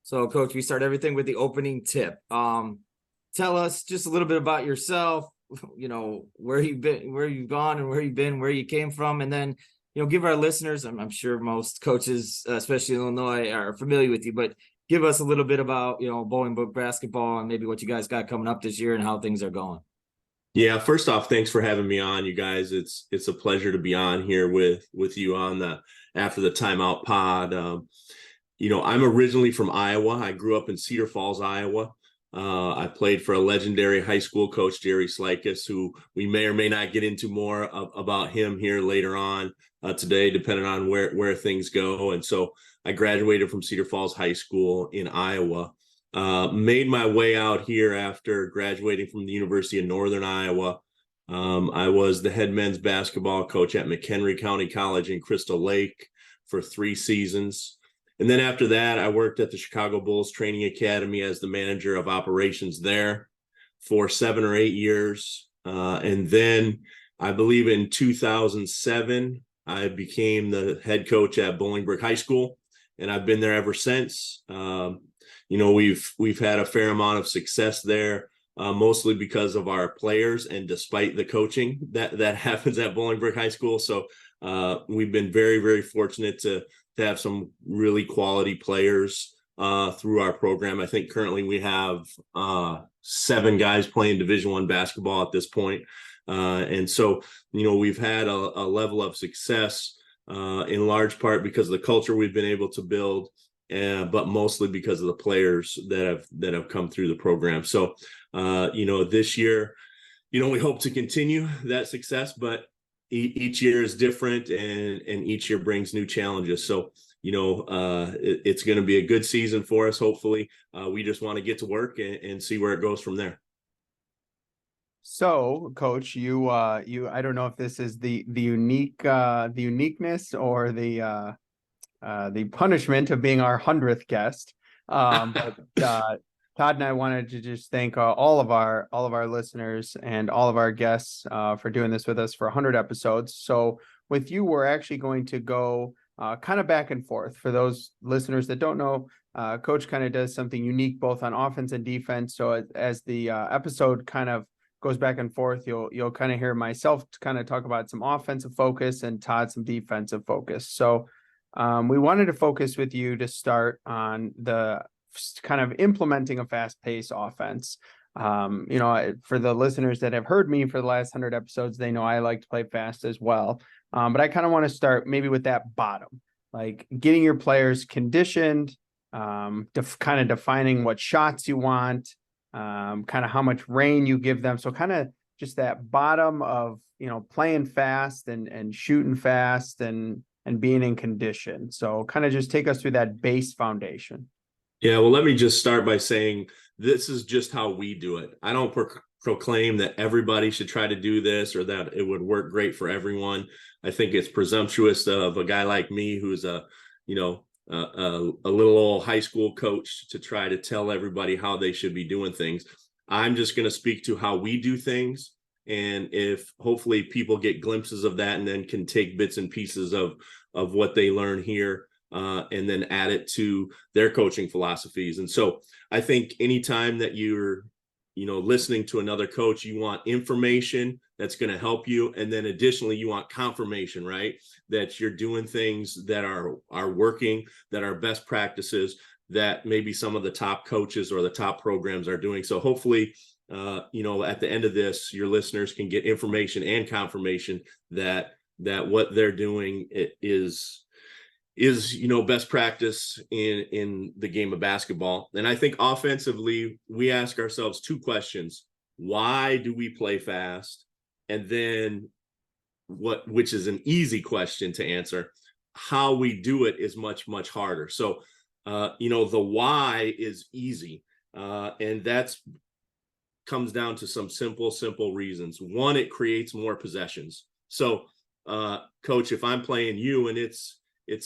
So, Coach, we start everything with the opening tip. Tell us just a little bit about yourself, where you've been, where you've gone and where you've been, where you came from. And then, give our listeners, I'm sure most coaches, especially in Illinois, are familiar with you, but give us a little bit about, Bolingbrook basketball and maybe what you guys got coming up this year and how things are going. Yeah, first off, thanks for having me on, you guys. It's a pleasure to be on here with you on the After the Timeout pod. I'm originally from Iowa. I grew up in Cedar Falls, Iowa. I played for a legendary high school coach, Jerry Slikas, who we may or may not get into more about him here later on today, depending on where things go. And so I graduated from Cedar Falls High School in Iowa. Made my way out here after graduating from the University of Northern Iowa. I was the head men's basketball coach at McHenry County College in Crystal Lake for 3 seasons. And then after that, I worked at the Chicago Bulls Training Academy as the manager of operations there for 7 or 8 years. And then I believe in 2007, I became the head coach at Bolingbrook High School, and I've been there ever since. We've had a fair amount of success there, mostly because of our players and despite the coaching that happens at Bolingbrook High School. So we've been very, very fortunate to have some really quality players through our program. I think currently we have 7 guys playing Division I basketball at this point. And so, we've had a level of success in large part because of the culture we've been able to build, but mostly because of the players that have come through the program. So, this year, we hope to continue that success, but each year is different and each year brings new challenges. So, it's going to be a good season for us. Hopefully, we just want to get to work and see where it goes from there. So, Coach, I don't know if this is the uniqueness or the punishment of being our 100th guest. But Todd and I wanted to just thank all of our listeners and all of our guests for doing this with us for 100 episodes. So with you, we're actually going to go kind of back and forth. For those listeners that don't know, Coach kind of does something unique both on offense and defense. So as the episode kind of goes back and forth, you'll kind of hear myself kind of talk about some offensive focus and Todd some defensive focus. So we wanted to focus with you to start on the kind of implementing a fast-paced offense. For the listeners that have heard me for the last 100 episodes, they know I like to play fast as well. But I kind of want to start maybe with that bottom, like getting your players conditioned, kind of defining what shots you want, kind of how much rain you give them. So kind of just that bottom of, playing fast and shooting fast and being in condition. So kind of just take us through that base foundation. Yeah, well, let me just start by saying this is just how we do it. I don't proclaim that everybody should try to do this or that it would work great for everyone. I think it's presumptuous of a guy like me who's a little old high school coach to try to tell everybody how they should be doing things. I'm just going to speak to how we do things. And if hopefully people get glimpses of that and then can take bits and pieces of what they learn here and then add it to their coaching philosophies. And so I think anytime that you're, listening to another coach, you want information that's going to help you. And then additionally, you want confirmation, right? That you're doing things that are working, that are best practices, that maybe some of the top coaches or the top programs are doing. So hopefully, at the end of this, your listeners can get information and confirmation that what they're doing is best practice in the game of basketball. And I think offensively, we ask ourselves 2 questions. Why do we play fast? And then which is an easy question to answer, how we do it is much, much harder. So, the why is easy. And that's comes down to some simple reasons. One, it creates more possessions. So, Coach, if I'm playing you and it's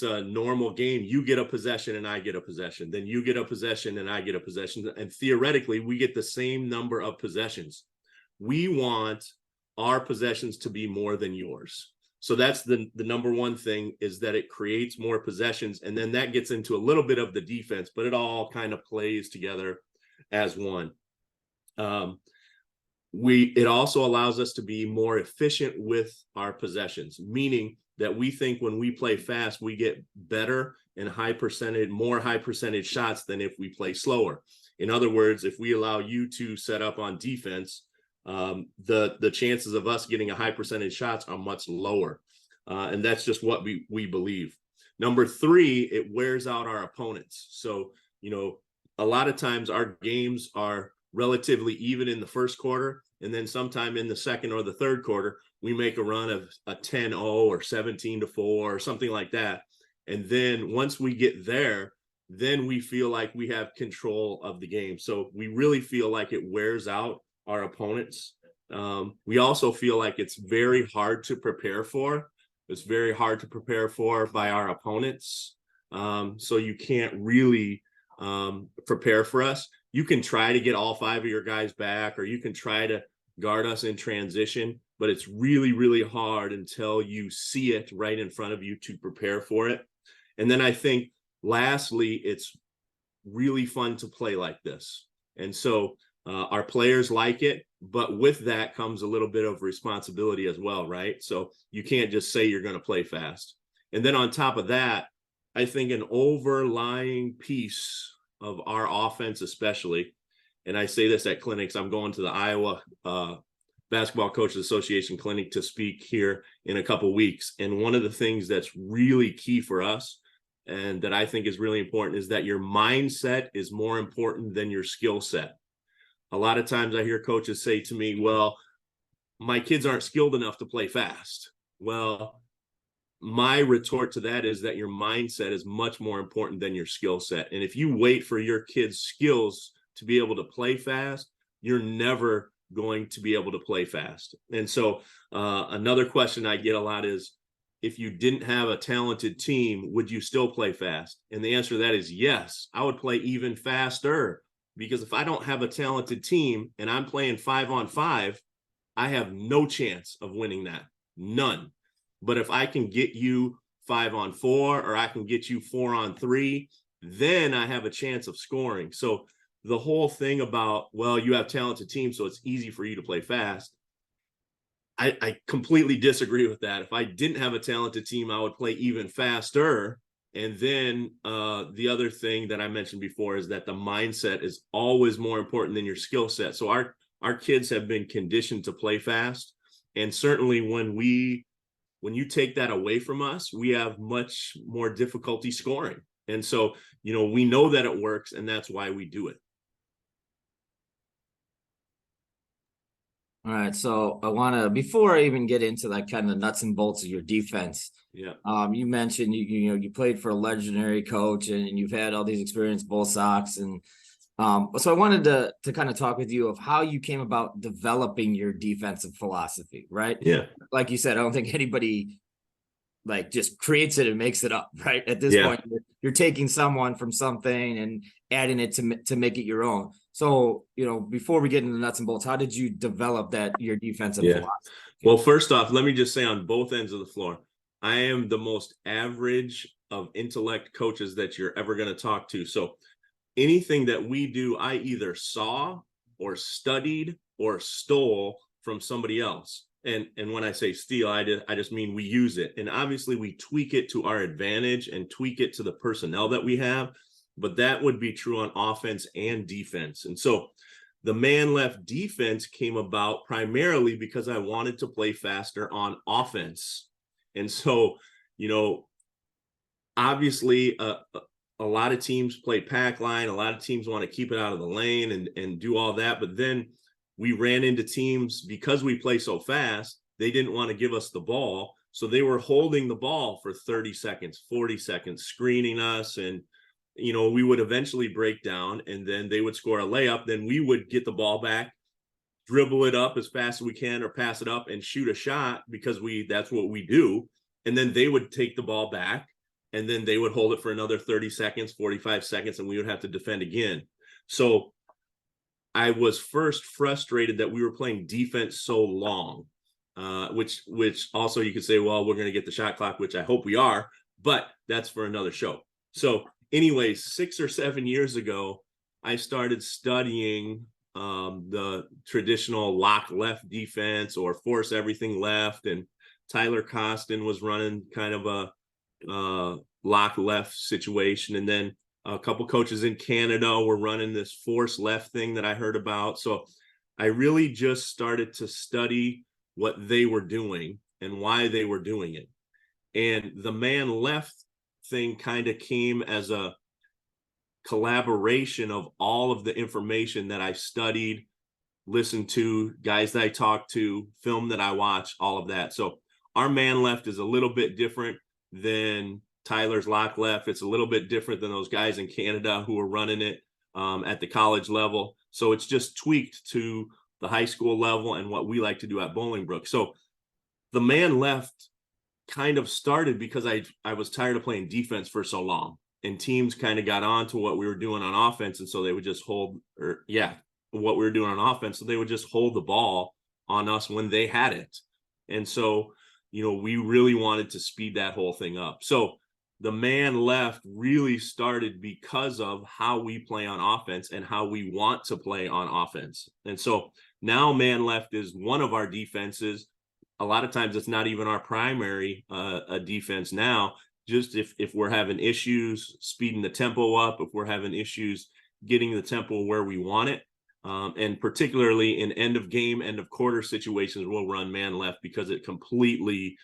a normal game, you get a possession and I get a possession, then you get a possession and I get a possession. And theoretically, we get the same number of possessions. We want our possessions to be more than yours. So that's the number one thing, is that it creates more possessions. And then that gets into a little bit of the defense, but it all kind of plays together as one. It also allows us to be more efficient with our possessions, meaning that we think when we play fast, we get better and more high percentage shots than if we play slower. In other words, if we allow you to set up on defense, the chances of us getting a high percentage shots are much lower. And that's just what we believe. Number three, it wears out our opponents. So, a lot of times our games are relatively even in the first quarter, and then sometime in the second or the third quarter, we make a run of a 10-0 or 17-4 or something like that. And then once we get there, then we feel like we have control of the game. So we really feel like it wears out our opponents. We also feel like it's very hard to prepare for. It's very hard to prepare for by our opponents. So you can't really prepare for us. You can try to get all 5 of your guys back, or you can try to guard us in transition, but it's really, really hard until you see it right in front of you to prepare for it. And then I think lastly, it's really fun to play like this. And so our players like it, but with that comes a little bit of responsibility as well, right? So you can't just say you're going to play fast. And then on top of that, I think an overlying piece of our offense, especially, and I say this at clinics, I'm going to the Iowa Basketball Coaches Association clinic to speak here in a couple of weeks. And one of the things that's really key for us, and that I think is really important, is that your mindset is more important than your skill set. A lot of times I hear coaches say to me, well, my kids aren't skilled enough to play fast. Well, my retort to that is that your mindset is much more important than your skill set. And if you wait for your kids' skills to be able to play fast, you're never going to be able to play fast. And so another question I get a lot is, if you didn't have a talented team, would you still play fast? And the answer to that is yes, I would play even faster, because if I don't have a talented team and I'm playing 5-on-5, I have no chance of winning that. None. But if I can get you 5-on-4, or I can get you 4-on-3, then I have a chance of scoring. So the whole thing about, well, you have talented teams, so it's easy for you to play fast, I completely disagree with that. If I didn't have a talented team, I would play even faster. And then the other thing that I mentioned before is that the mindset is always more important than your skill set. So our kids have been conditioned to play fast. And certainly when you take that away from us, we have much more difficulty scoring. And so, we know that it works, and that's why we do it. All right, so I want to, before I even get into like kind of nuts and bolts of your defense, yeah, you mentioned you played for a legendary coach, and you've had all these experience, both Sox, and so I wanted to kind of talk with you of how you came about developing your defensive philosophy, right? Yeah. Like you said, I don't think anybody like just creates it and makes it up, right? At this point, you're taking someone from something and adding it to make it your own. So, before we get into the nuts and bolts, how did you develop your defensive philosophy? Well, first off, let me just say on both ends of the floor, I am the most average of intellect coaches that you're ever going to talk to. So anything that we do, I either saw or studied or stole from somebody else. And when I say steal, I just mean we use it. And obviously we tweak it to our advantage and tweak it to the personnel that we have. But that would be true on offense and defense. And so the man left defense came about primarily because I wanted to play faster on offense. And so, obviously a lot of teams play pack line. A lot of teams want to keep it out of the lane and do all that. But then we ran into teams, because we play so fast, they didn't want to give us the ball. So they were holding the ball for 30 seconds, 40 seconds, screening us. And, we would eventually break down, and then they would score a layup. Then we would get the ball back, dribble it up as fast as we can, or pass it up and shoot a shot, because that's what we do. And then they would take the ball back, and then they would hold it for another 30 seconds, 45 seconds, and we would have to defend again. So I was first frustrated that we were playing defense so long. which also you could say, well, we're going to get the shot clock, which I hope we are, but that's for another show. So anyways, 6 or 7 years ago, I started studying the traditional lock left defense or force everything left. And Tyler Costin was running kind of a lock left situation. And then a couple coaches in Canada were running this force left thing that I heard about. So I really just started to study what they were doing and why they were doing it. And the man left thing kind of came as a collaboration of all of the information that I studied, listened to, guys that I talked to, film that I watched, all of that. So our man left is a little bit different than Tyler's lock left. It's a little bit different than those guys in Canada who are running it at the college level. So it's just tweaked to the high school level and what we like to do at Bolingbrook. So the man left kind of started because I was tired of playing defense for so long, and teams kind of got on to what we were doing on offense. And so they would just what we were doing on offense. So they would just hold the ball on us when they had it. And so, we really wanted to speed that whole thing up. So the man left really started because of how we play on offense and how we want to play on offense. And so now man left is one of our defenses. A lot of times it's not even our primary defense now. Just if we're having issues speeding the tempo up, if we're having issues getting the tempo where we want it, and particularly in end of game, end of quarter situations, we'll run man left because it completely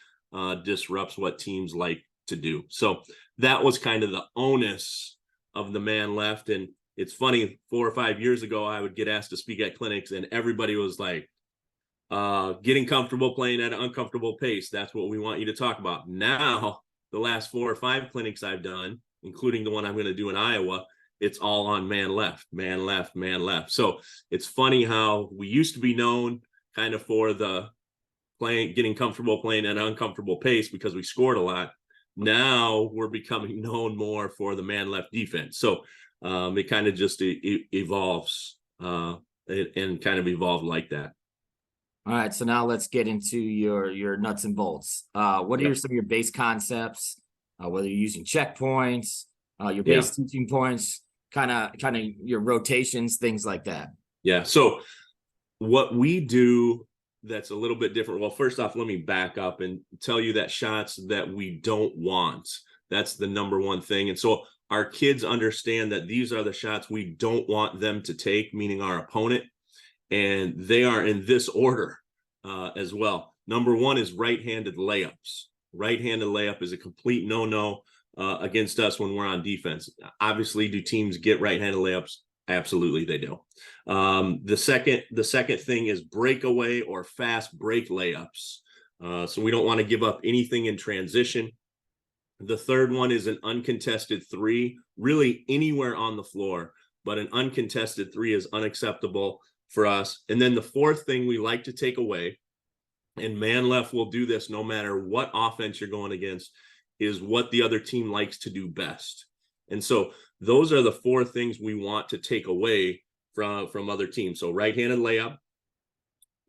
disrupts what teams like to do. So that was kind of the onus of the man left. And it's funny, 4 or 5 years ago, I would get asked to speak at clinics and everybody was like, getting comfortable playing at an uncomfortable pace. That's what we want you to talk about. Now, the last 4 or 5 clinics I've done, including the one I'm going to do in Iowa, it's all on man left, man left, man left. So it's funny how we used to be known kind of for the getting comfortable playing at an uncomfortable pace because we scored a lot. Now we're becoming known more for the man left defense. So it kind of just evolves and kind of evolved like that. All right, so now let's get into your nuts and bolts. What are some of your base concepts? Whether you're using checkpoints, your base teaching points, kind of your rotations, things like that. Yeah. So what we do that's a little bit different. Well, first off, let me back up and tell you that shots that we don't want. That's the number one thing. And so our kids understand that these are the shots we don't want them to take, meaning our opponent. And they are in this order as well. Number one is right-handed layups. Right-handed layup is a complete no-no against us when we're on defense. Obviously, do teams get right-handed layups? Absolutely, they do. The second thing is breakaway or fast break layups. So we don't want to give up anything in transition. The third one is an uncontested three, really anywhere on the floor, but an uncontested three is unacceptable for us. And then the fourth thing we like to take away, and man left will do this no matter what offense you're going against, is what the other team likes to do best. And so those are the 4 things we want to take away from other teams. So right-handed layup,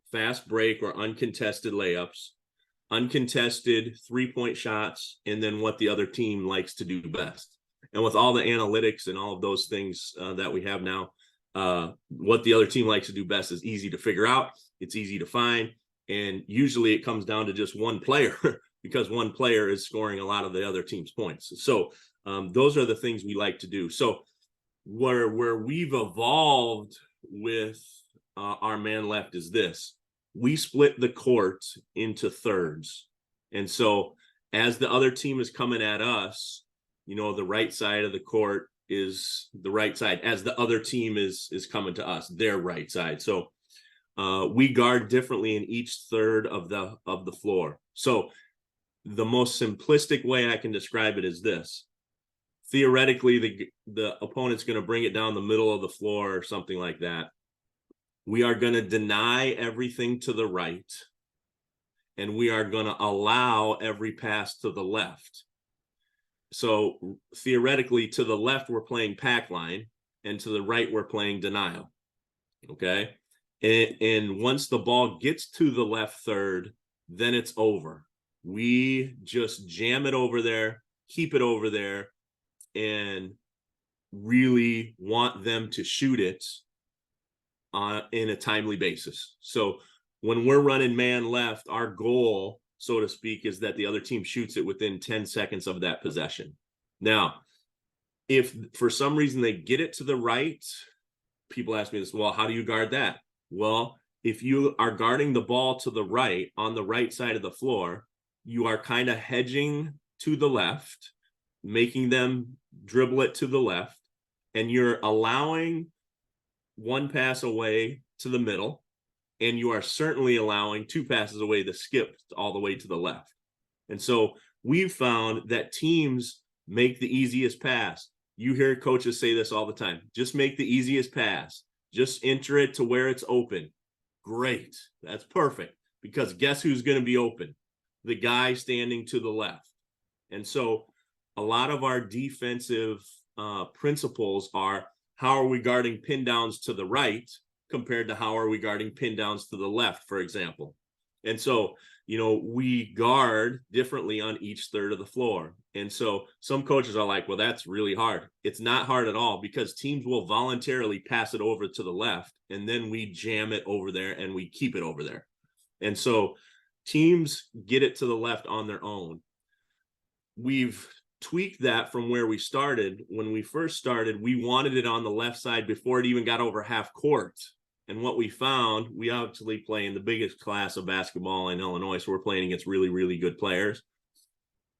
fast break or uncontested layups, uncontested 3-point shots, and then what the other team likes to do best. And with all the analytics and all of those things that we have now, what the other team likes to do best is easy to figure out. It's easy to find. And usually it comes down to just one player because one player is scoring a lot of the other team's points. So those are the things we like to do. So where we've evolved with our man left is this. We split the court into thirds. And so as the other team is coming at us, the right side of the court is the right side as the other team is coming to us, their right side. So we guard differently in each third of the floor. So the most simplistic way I can describe it is this. Theoretically, the opponent's going to bring it down the middle of the floor or something like that. We are going to deny everything to the right, and we are going to allow every pass to the left. So theoretically, to the left, we're playing pack line, and to the right, we're playing denial. Okay. And once the ball gets to the left third, then it's over. We just jam it over there, keep it over there, and really want them to shoot it in a timely basis. So when we're running man left, our goal, so to speak, is that the other team shoots it within 10 seconds of that possession. Now, if for some reason they get it to the right, people ask me this, well, how do you guard that? Well, if you are guarding the ball to the right, on the right side of the floor, you are kind of hedging to the left, making them dribble it to the left, and you're allowing one pass away to the middle, and you are certainly allowing 2 passes away to skip all the way to the left. And so we've found that teams make the easiest pass. You hear coaches say this all the time. Just make the easiest pass. Just enter it to where it's open. Great. That's perfect. Because guess who's going to be open? The guy standing to the left. And so a lot of our defensive principles are, how are we guarding pin downs to the right compared to how are we guarding pin downs to the left, for example. And so, we guard differently on each third of the floor. And so some coaches are like, well, that's really hard. It's not hard at all, because teams will voluntarily pass it over to the left, and then we jam it over there and we keep it over there. And so teams get it to the left on their own. We've tweaked that from where we started. When we first started, we wanted it on the left side before it even got over half court. And what we found, we actually play in the biggest class of basketball in Illinois, so we're playing against really, really good players.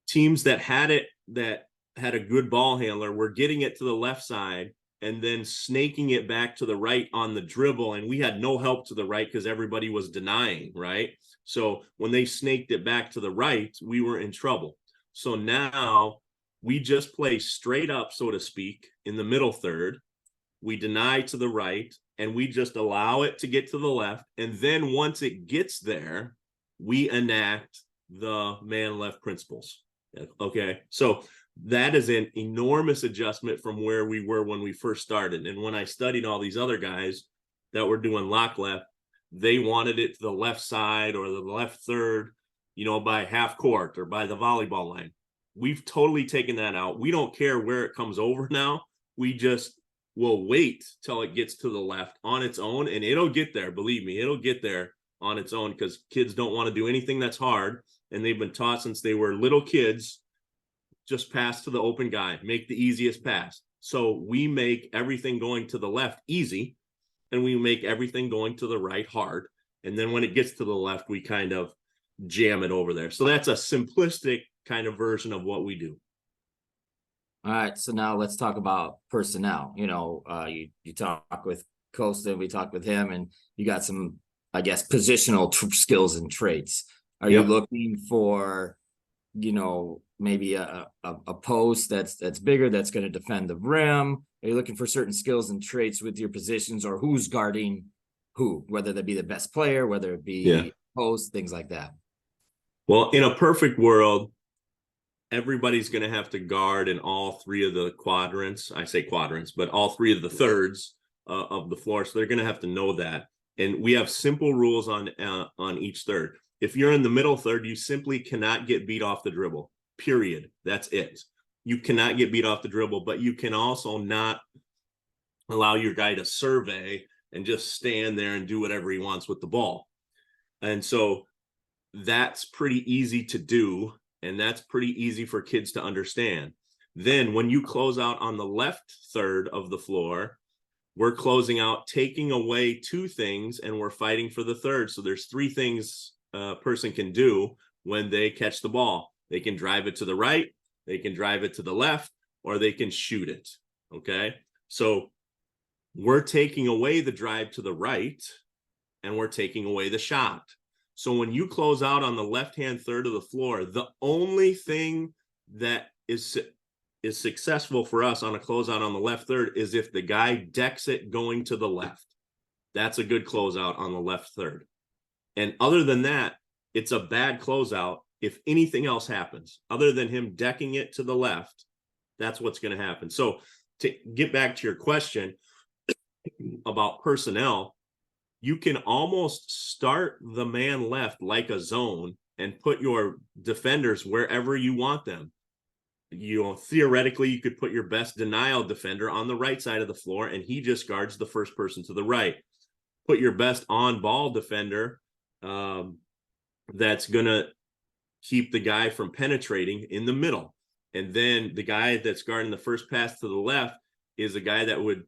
Teams that had a good ball handler were getting it to the left side and then snaking it back to the right on the dribble, and we had no help to the right because everybody was denying, right? So when they snaked it back to the right, we were in trouble. So now we just play straight up, so to speak, in the middle third. We deny to the right, and we just allow it to get to the left. And then once it gets there, we enact the man left principles. Okay. So that is an enormous adjustment from where we were when we first started. And when I studied all these other guys that were doing lock left, they wanted it to the left side or the left third, by half court or by the volleyball line. We've totally taken that out. We don't care where it comes over now. We just will wait till it gets to the left on its own, and it'll get there. Believe me, it'll get there on its own, because kids don't want to do anything that's hard. And they've been taught since they were little kids, just pass to the open guy, make the easiest pass. So we make everything going to the left easy, and we make everything going to the right hard. And then when it gets to the left, we kind of jam it over there. So that's a simplistic kind of version of what we do. All right, so now let's talk about personnel. You talk with Costa, we talked with him, and you got some, I guess, positional skills and traits. Are you looking for, maybe a post that's bigger, that's going to defend the rim? Are you looking for certain skills and traits with your positions, or who's guarding who, whether that be the best player, whether it be post, things like that? Well, in a perfect world, everybody's going to have to guard in all 3 of the quadrants. I say quadrants, but all 3 of the thirds of the floor. So they're going to have to know that. And we have simple rules on each third. If you're in the middle third, you simply cannot get beat off the dribble, period. That's it. You cannot get beat off the dribble, but you can also not allow your guy to survey and just stand there and do whatever he wants with the ball. And so that's pretty easy to do. And that's pretty easy for kids to understand. Then when you close out on the left third of the floor, we're closing out, taking away 2 things, and we're fighting for the third. So there's 3 things a person can do when they catch the ball. They can drive it to the right, they can drive it to the left, or they can shoot it. Okay. So we're taking away the drive to the right, and we're taking away the shot. So when you close out on the left-hand third of the floor, the only thing that is successful for us on a closeout on the left third is if the guy decks it going to the left. That's a good closeout on the left third. And other than that, it's a bad closeout if anything else happens. Other than him decking it to the left, that's what's going to happen. So to get back to your question about personnel, you can almost start the man left like a zone and put your defenders wherever you want them. Theoretically, you could put your best denial defender on the right side of the floor, and he just guards the first person to the right. Put your best on-ball defender that's going to keep the guy from penetrating in the middle. And then the guy that's guarding the first pass to the left is a guy that would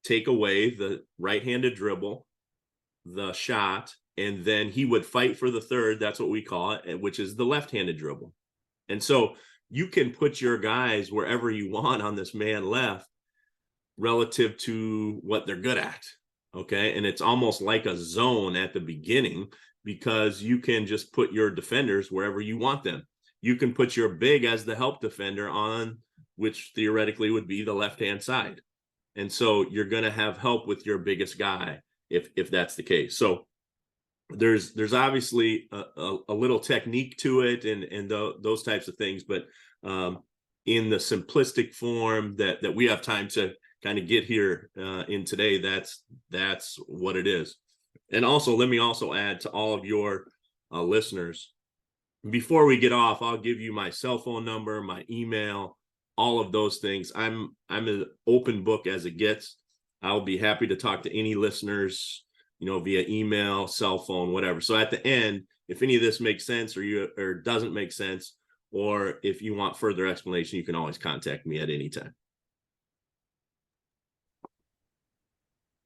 take away the right-handed dribble, the shot, and then he would fight for the third. That's what we call it, which is the left-handed dribble. And so you can put your guys wherever you want on this man left relative to what they're good at. Okay. And it's almost like a zone at the beginning, because you can just put your defenders wherever you want them. You can put your big as the help defender on, which theoretically would be the left-hand side. And so you're going to have help with your biggest guy if that's the case. So there's obviously a little technique to it and those types of things, but in the simplistic form that we have time to kind of get here in today, that's what it is. And also, let me also add to all of your listeners, before we get off, I'll give you my cell phone number, my email, all of those things. I'm an open book as it gets. I'll be happy to talk to any listeners, via email, cell phone, whatever. So at the end, if any of this makes sense or doesn't make sense, or if you want further explanation, you can always contact me at any time.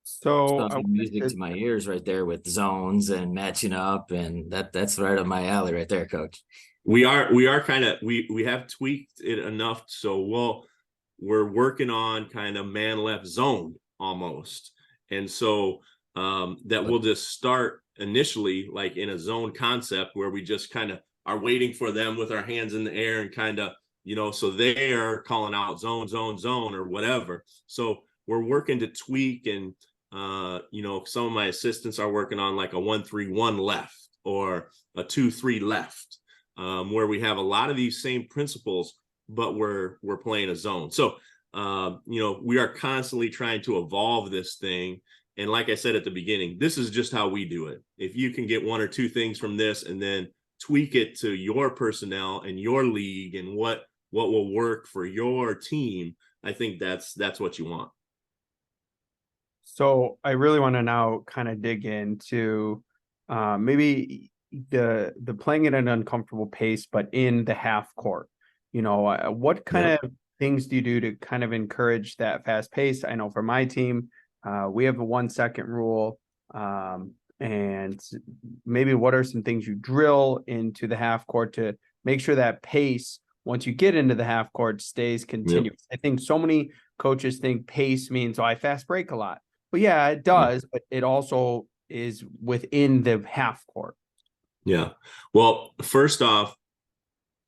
So Sounds like music to my ears right there with zones and matching up, and that's right up my alley right there, Coach. We kind of we have tweaked it enough, so we're working on kind of man left zone almost, and so that we'll just start initially like in a zone concept where we just kind of are waiting for them with our hands in the air and kind of so they are calling out zone or whatever. So we're working to tweak, and some of my assistants are working on like a 1-3-1 left or a 2-3 left, where we have a lot of these same principles, but we're playing a zone. So we are constantly trying to evolve this thing. And like I said at the beginning, this is just how we do it. If you can get one or two things from this and then tweak it to your personnel and your league and what will work for your team, I think that's what you want. So I really want to now kind of dig into maybe the playing at an uncomfortable pace, but in the half court. What kind of things do you do to kind of encourage that fast pace? I know for my team, we have a 1 second rule. And maybe what are some things you drill into the half court to make sure that pace, once you get into the half court, stays continuous? I think so many coaches think pace means, I fast break a lot. But yeah, it does, but it also is within the half court. Yeah. Well, first off,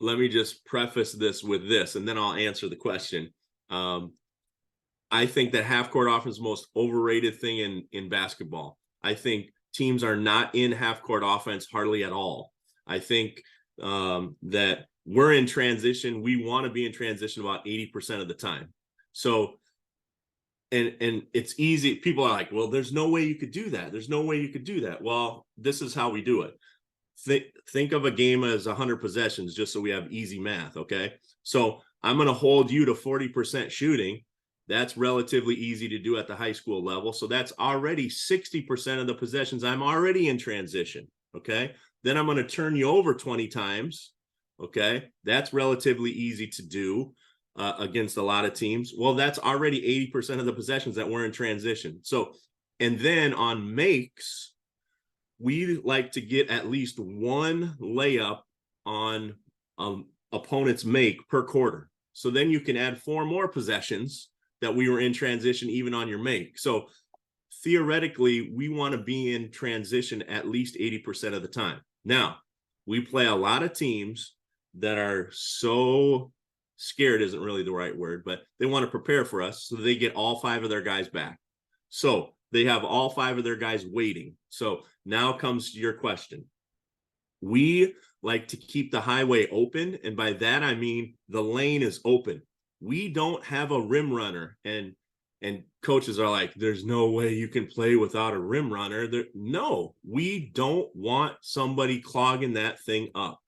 let me just preface this with this, and then I'll answer the question. I think that half court offense is the most overrated thing in basketball. I think teams are not in half court offense hardly at all. I think that we're in transition. We want to be in transition about 80% of the time. So, and it's easy. People are like, well, there's no way you could do that. There's no way you could do that. Well, this is how we do it. Think of a game as 100 possessions, just so we have easy math. Okay. So I'm going to hold you to 40% shooting. That's relatively easy to do at the high school level. So that's already 60% of the possessions. I'm already in transition. Okay. Then I'm going to turn you over 20 times. Okay. That's relatively easy to do against a lot of teams. Well, that's already 80% of the possessions that we're in transition. So, and then on makes, we like to get at least one layup on opponent's make per quarter. So then you can add 4 more possessions that we were in transition even on your make. So theoretically, we want to be in transition at least 80% of the time. Now, we play a lot of teams that are so scared isn't really the right word, but they want to prepare for us, so they get all 5 of their guys back. So they have all 5 of their guys waiting. So now comes your question. We like to keep the highway open, and by that I mean the lane is open. We don't have a rim runner, and coaches are like, there's no way you can play without a rim runner. No, we don't want somebody clogging that thing up.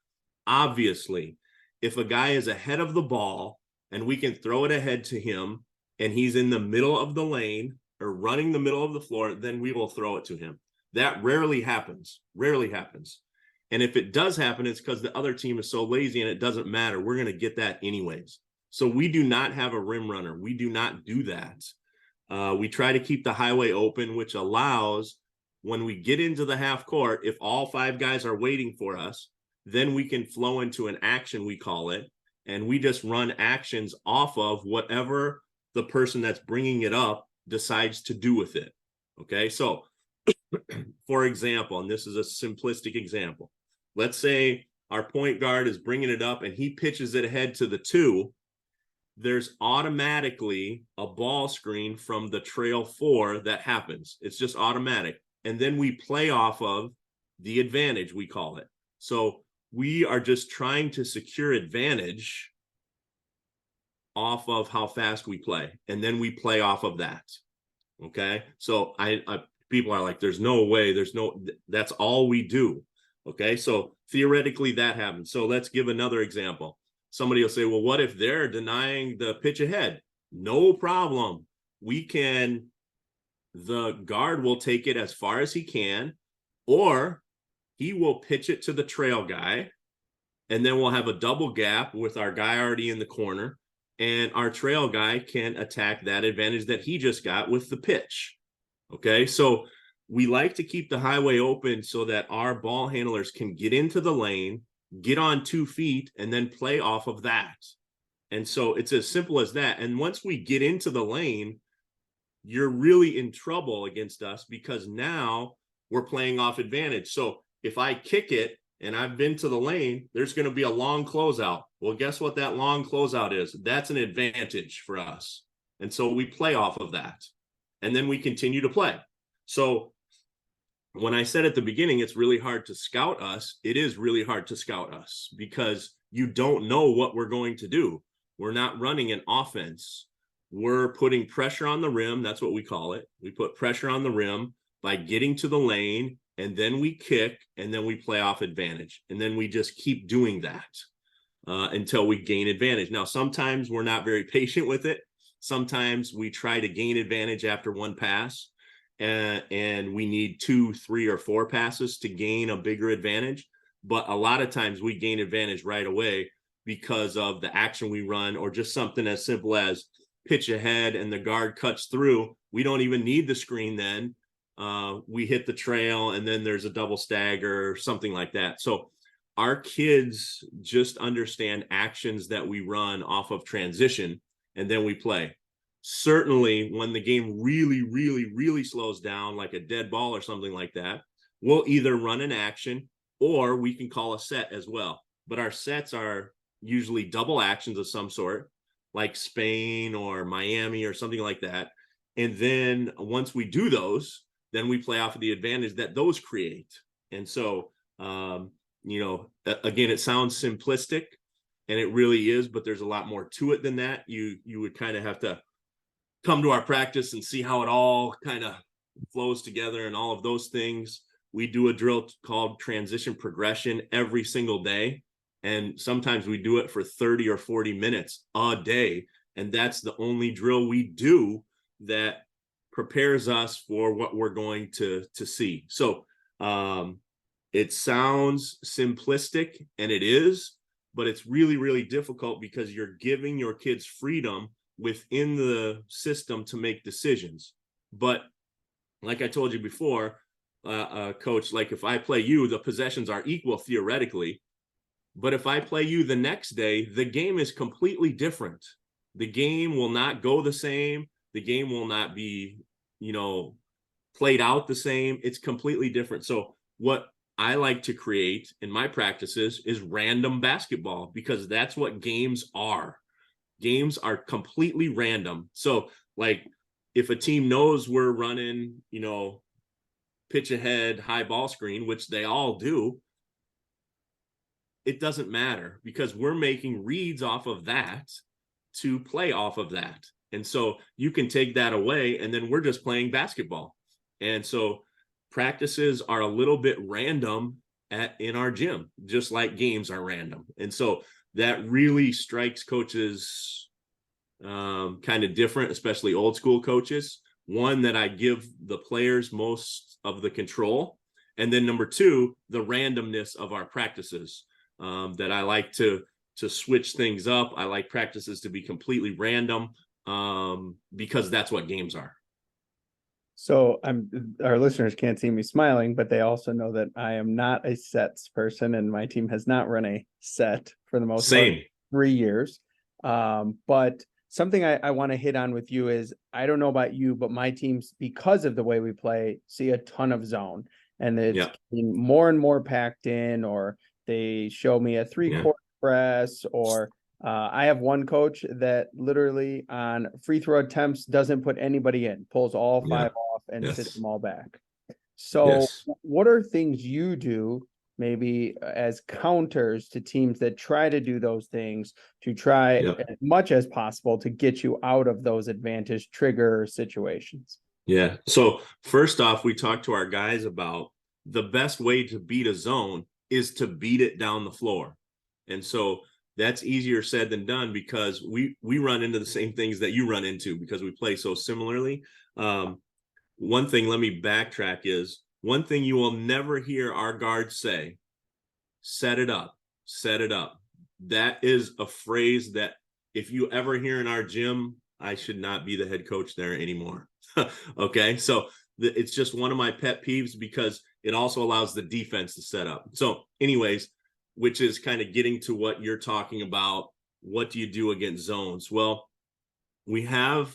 Obviously, if a guy is ahead of the ball and we can throw it ahead to him and he's in the middle of the lane or running the middle of the floor, then we will throw it to him. That rarely happens. And if it does happen, it's because the other team is so lazy and it doesn't matter. We're going to get that anyways. So we do not have a rim runner. We do not do that. We try to keep the highway open, which allows when we get into the half court, if all 5 guys are waiting for us, then we can flow into an action, we call it. And we just run actions off of whatever the person that's bringing it up decides to do with it. Okay. So for example, and this is a simplistic example, let's say our point guard is bringing it up and he pitches it ahead to the 2. There's automatically a ball screen from the trail 4 that happens. It's just automatic. And then we play off of the advantage, we call it. So we are just trying to secure advantage off of how fast we play. And then we play off of that. Okay. So people are like, there's no way, that's all we do. Okay. So theoretically that happens. So let's give another example. Somebody will say, well, what if they're denying the pitch ahead? No problem. The guard will take it as far as he can, or he will pitch it to the trail guy. And then we'll have a double gap with our guy already in the corner. And our trail guy can attack that advantage that he just got with the pitch. Okay, so we like to keep the highway open so that our ball handlers can get into the lane, get on 2 feet, and then play off of that. And so it's as simple as that. And once we get into the lane, you're really in trouble against us because now we're playing off advantage. So if I kick it and I've been to the lane, there's going to be a long closeout. Well, guess what that long closeout is? That's an advantage for us. And so we play off of that. And then we continue to play. So when I said at the beginning, it's really hard to scout us, it is really hard to scout us because you don't know what we're going to do. We're not running an offense. We're putting pressure on the rim. That's what we call it. We put pressure on the rim by getting to the lane, and then we kick, and then we play off advantage. And then we just keep doing that until we gain advantage. Now, sometimes we're not very patient with it. Sometimes we try to gain advantage after 1 pass, and we need 2, 3, or 4 passes to gain a bigger advantage. But a lot of times we gain advantage right away because of the action we run, or just something as simple as pitch ahead and the guard cuts through. We don't even need the screen then. We hit the trail and then there's a double stagger or something like that. So our kids just understand actions that we run off of transition, and then we play. Certainly when the game really, really, really slows down, like a dead ball or something like that, we'll either run an action or we can call a set as well. But our sets are usually double actions of some sort, like Spain or Miami or something like that. And then once we do those, then we play off of the advantage that those create. And so, again, it sounds simplistic, and it really is, but there's a lot more to it than that. You would kind of have to come to our practice and see how it all kind of flows together and all of those things. We do a drill called transition progression every single day. And sometimes we do it for 30 or 40 minutes a day. And that's the only drill we do that prepares us for what we're going to see. So it sounds simplistic, and it is, but it's really, really difficult because you're giving your kids freedom within the system to make decisions. But like I told you before, Coach, like if I play you, the possessions are equal theoretically. But if I play you the next day, the game is completely different. The game will not go the same. The game will not be, played out the same. It's completely different. So what I like to create in my practices is random basketball, because that's what games are. Games are completely random. So like if a team knows we're running, pitch ahead, high ball screen, which they all do, it doesn't matter because we're making reads off of that to play off of that. And so you can take that away, and then we're just playing basketball. And so practices are a little bit random in our gym, just like games are random. And so that really strikes coaches kind of different, especially old school coaches. One, that I give the players most of the control. And then number two, the randomness of our practices, that I like to switch things up. I like practices to be completely random, because that's what games are. So our listeners can't see me smiling, but they also know that I am not a sets person, and my team has not run a set for the most Same. part 3 years. But something I want to hit on with you is, I don't know about you, but my teams, because of the way we play, see a ton of zone, and it's getting more and more packed in, or they show me a 3-quarter press, or I have one coach that literally on free throw attempts doesn't put anybody in, pulls all 5 off and sits them all back. So what are things you do maybe as counters to teams that try to do those things, to try as much as possible to get you out of those advantage trigger situations? Yeah. So first off, we talked to our guys about the best way to beat a zone is to beat it down the floor. And so that's easier said than done, because we run into the same things that you run into because we play so similarly. One thing, let me backtrack, is one thing you will never hear our guards say: set it up, set it up. That is a phrase that if you ever hear in our gym, I should not be the head coach there anymore. Okay. So it's just one of my pet peeves, because it also allows the defense to set up. So anyways, which is kind of getting to what you're talking about. What do you do against zones? Well, we have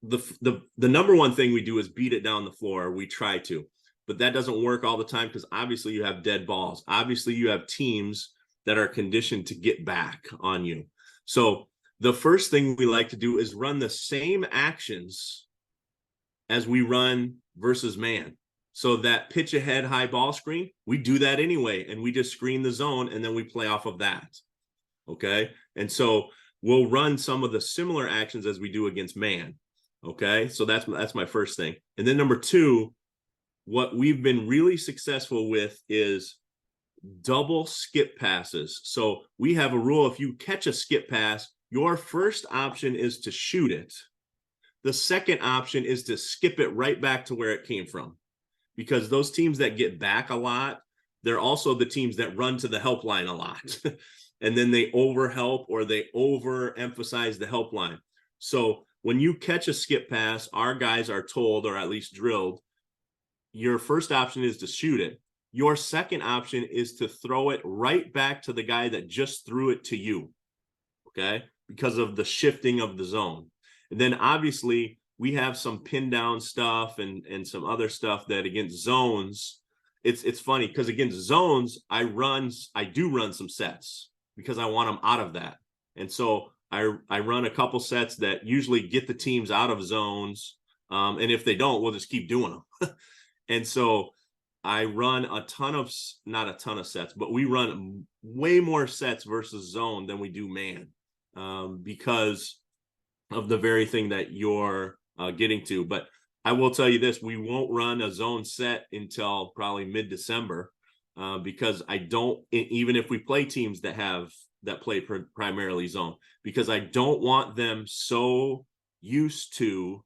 the number one thing we do is beat it down the floor. We try to, but that doesn't work all the time, because obviously you have dead balls. Obviously you have teams that are conditioned to get back on you. So the first thing we like to do is run the same actions as we run versus man. So that pitch ahead high ball screen, we do that anyway, and we just screen the zone, and then we play off of that. Okay. And so we'll run some of the similar actions as we do against man. Okay. So that's my first thing. And then number two, what we've been really successful with is double skip passes. So we have a rule: if you catch a skip pass, your first option is to shoot it. The second option is to skip it right back to where it came from. Because those teams that get back a lot, they're also the teams that run to the help line a lot. And then they over help, or they overemphasize the help line. So when you catch a skip pass, our guys are told, or at least drilled, your first option is to shoot it. Your second option is to throw it right back to the guy that just threw it to you. Okay? Because of the shifting of the zone. And then obviously we have some pin down stuff and some other stuff that against zones, it's funny, because against zones, I do run some sets because I want them out of that. And so I run a couple sets that usually get the teams out of zones. And if they don't, we'll just keep doing them. And so I run not a ton of sets, but we run way more sets versus zone than we do man, because of the very thing that you're getting to. But I will tell you this: we won't run a zone set until probably mid-December, because I don't, even if we play teams that play primarily zone, because I don't want them so used to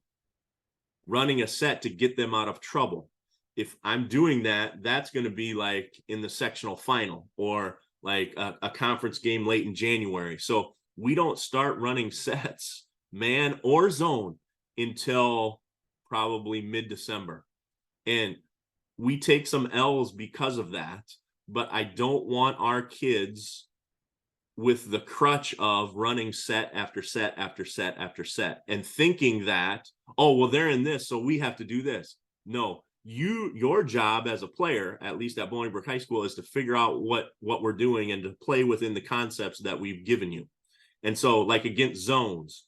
running a set to get them out of trouble. If I'm doing that, that's going to be like in the sectional final, or like a conference game late in January. So we don't start running sets, man or zone, until probably mid-December. And we take some L's because of that, but I don't want our kids with the crutch of running set after set after set after set and thinking that, oh, well, they're in this, so we have to do this. No, your job as a player, at least at Bolingbrook High School, is to figure out what we're doing and to play within the concepts that we've given you. And so, like against zones,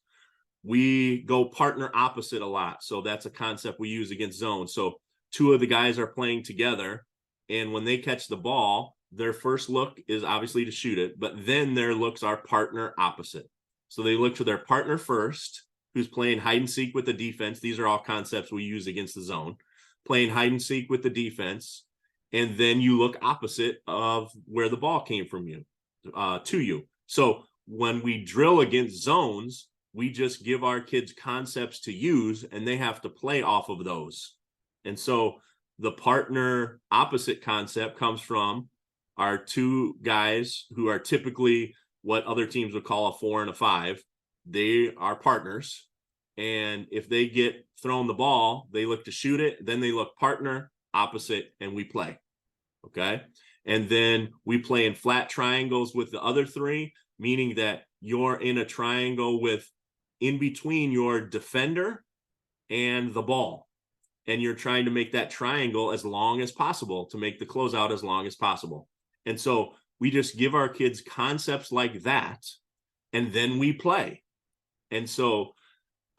we go partner opposite a lot. So that's a concept we use against zones. So two of the guys are playing together, and when they catch the ball, their first look is obviously to shoot it, but then their looks are partner opposite. So they look to their partner first, who's playing hide and seek with the defense. These are all concepts we use against the zone, playing hide and seek with the defense. And then you look opposite of where the ball came from you, to you. So when we drill against zones, we just give our kids concepts to use, and they have to play off of those. And so the partner opposite concept comes from our two guys who are typically what other teams would call a 4 and a 5. They are partners. And if they get thrown the ball, they look to shoot it. Then they look partner, opposite, and we play. Okay. And then we play in flat triangles with the other three, meaning that you're in a triangle with in between your defender and the ball. And you're trying to make that triangle as long as possible to make the closeout as long as possible. And so we just give our kids concepts like that, and then we play. And so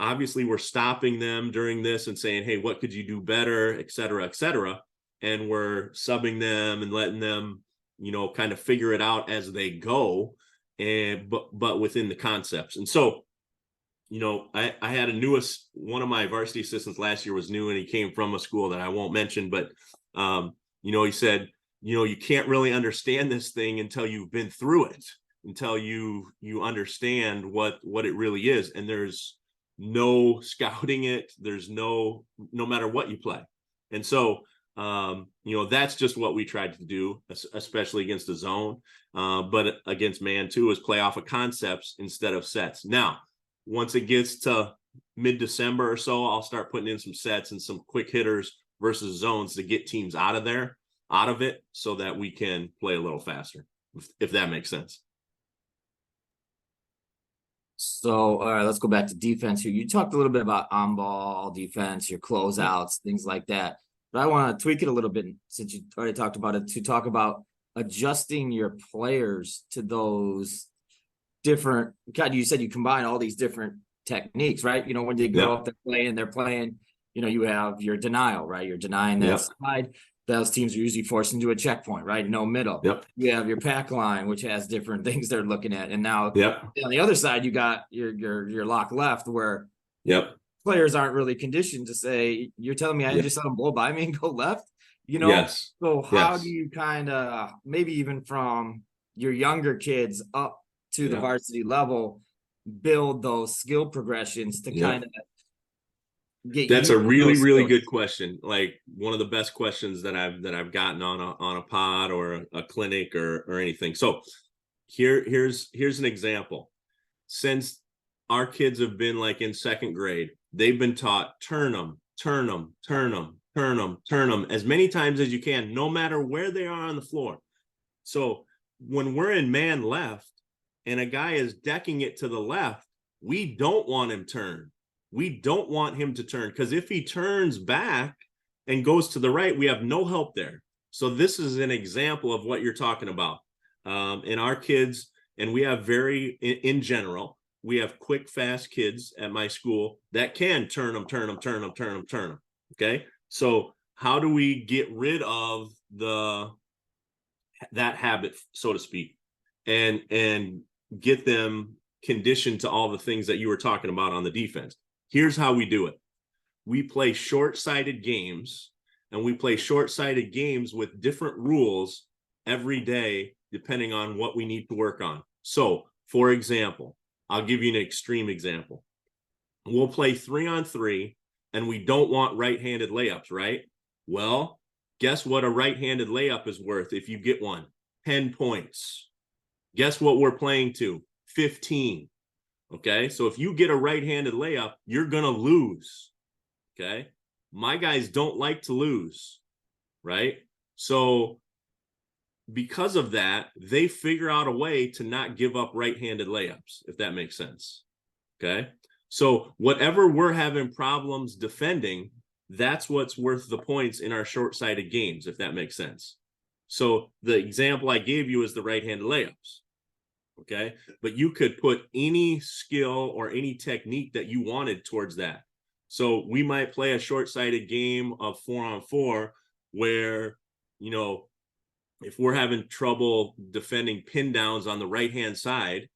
obviously we're stopping them during this and saying, hey, what could you do better, et cetera, et cetera. And we're subbing them and letting them, kind of figure it out as they go, and but within the concepts. And so, I had one of my varsity assistants last year was new, and he came from a school that I won't mention, but he said, you can't really understand this thing until you've been through it, until you understand what it really is. And there's no scouting it. There's no matter what you play. And so, that's just what we tried to do, especially against the zone, but against man too, is play off of concepts instead of sets. Now, once it gets to mid-December or so, I'll start putting in some sets and some quick hitters versus zones to get teams out of it, so that we can play a little faster, if that makes sense. So, all right, let's go back to defense here. You talked a little bit about on-ball defense, your closeouts, things like that. But I want to tweak it a little bit, since you already talked about it, to talk about adjusting your players to those different. God, you said you combine all these different techniques, right? When they go up, they're playing, you have your denial, right? You're denying that side. Those teams are usually forced into a checkpoint, right? No middle. You have your pack line, which has different things they're looking at. And now on the other side, you got your lock left, where players aren't really conditioned to say, you're telling me I just let them blow by me and go left, So how do you kind of, maybe even from your younger kids up to the varsity level, build those skill progressions to kind of get? That's a really, really good question. Like one of the best questions that I've gotten on a pod or a clinic or anything. So here's an example. Since our kids have been like in second grade, they've been taught turn them as many times as you can, no matter where they are on the floor. So when we're in man left and a guy is decking it to the left, we don't want him turned. We don't want him to turn, because if he turns back and goes to the right, we have no help there. So this is an example of what you're talking about. In our kids, and we have in general, we have quick, fast kids at my school that can turn them. Okay. So how do we get rid of that habit, so to speak, and get them conditioned to all the things that you were talking about on the defense? Here's how we do it. We play short-sighted games, and we play short-sighted games with different rules every day, depending on what we need to work on. So, for example, I'll give you an extreme example. We'll play 3-on-3, and we don't want right-handed layups, right? Well, guess what a right-handed layup is worth if you get one? 10 points. Guess what we're playing to? 15. Okay, so if you get a right-handed layup, you're going to lose. Okay, my guys don't like to lose, right? So because of that, they figure out a way to not give up right-handed layups, if that makes sense. Okay, so whatever we're having problems defending, that's what's worth the points in our short-sighted games, if that makes sense. So the example I gave you is the right-handed layups. Okay, but you could put any skill or any technique that you wanted towards that. So we might play a short-sighted game of 4-on-4 where, if we're having trouble defending pin downs on the right-hand side,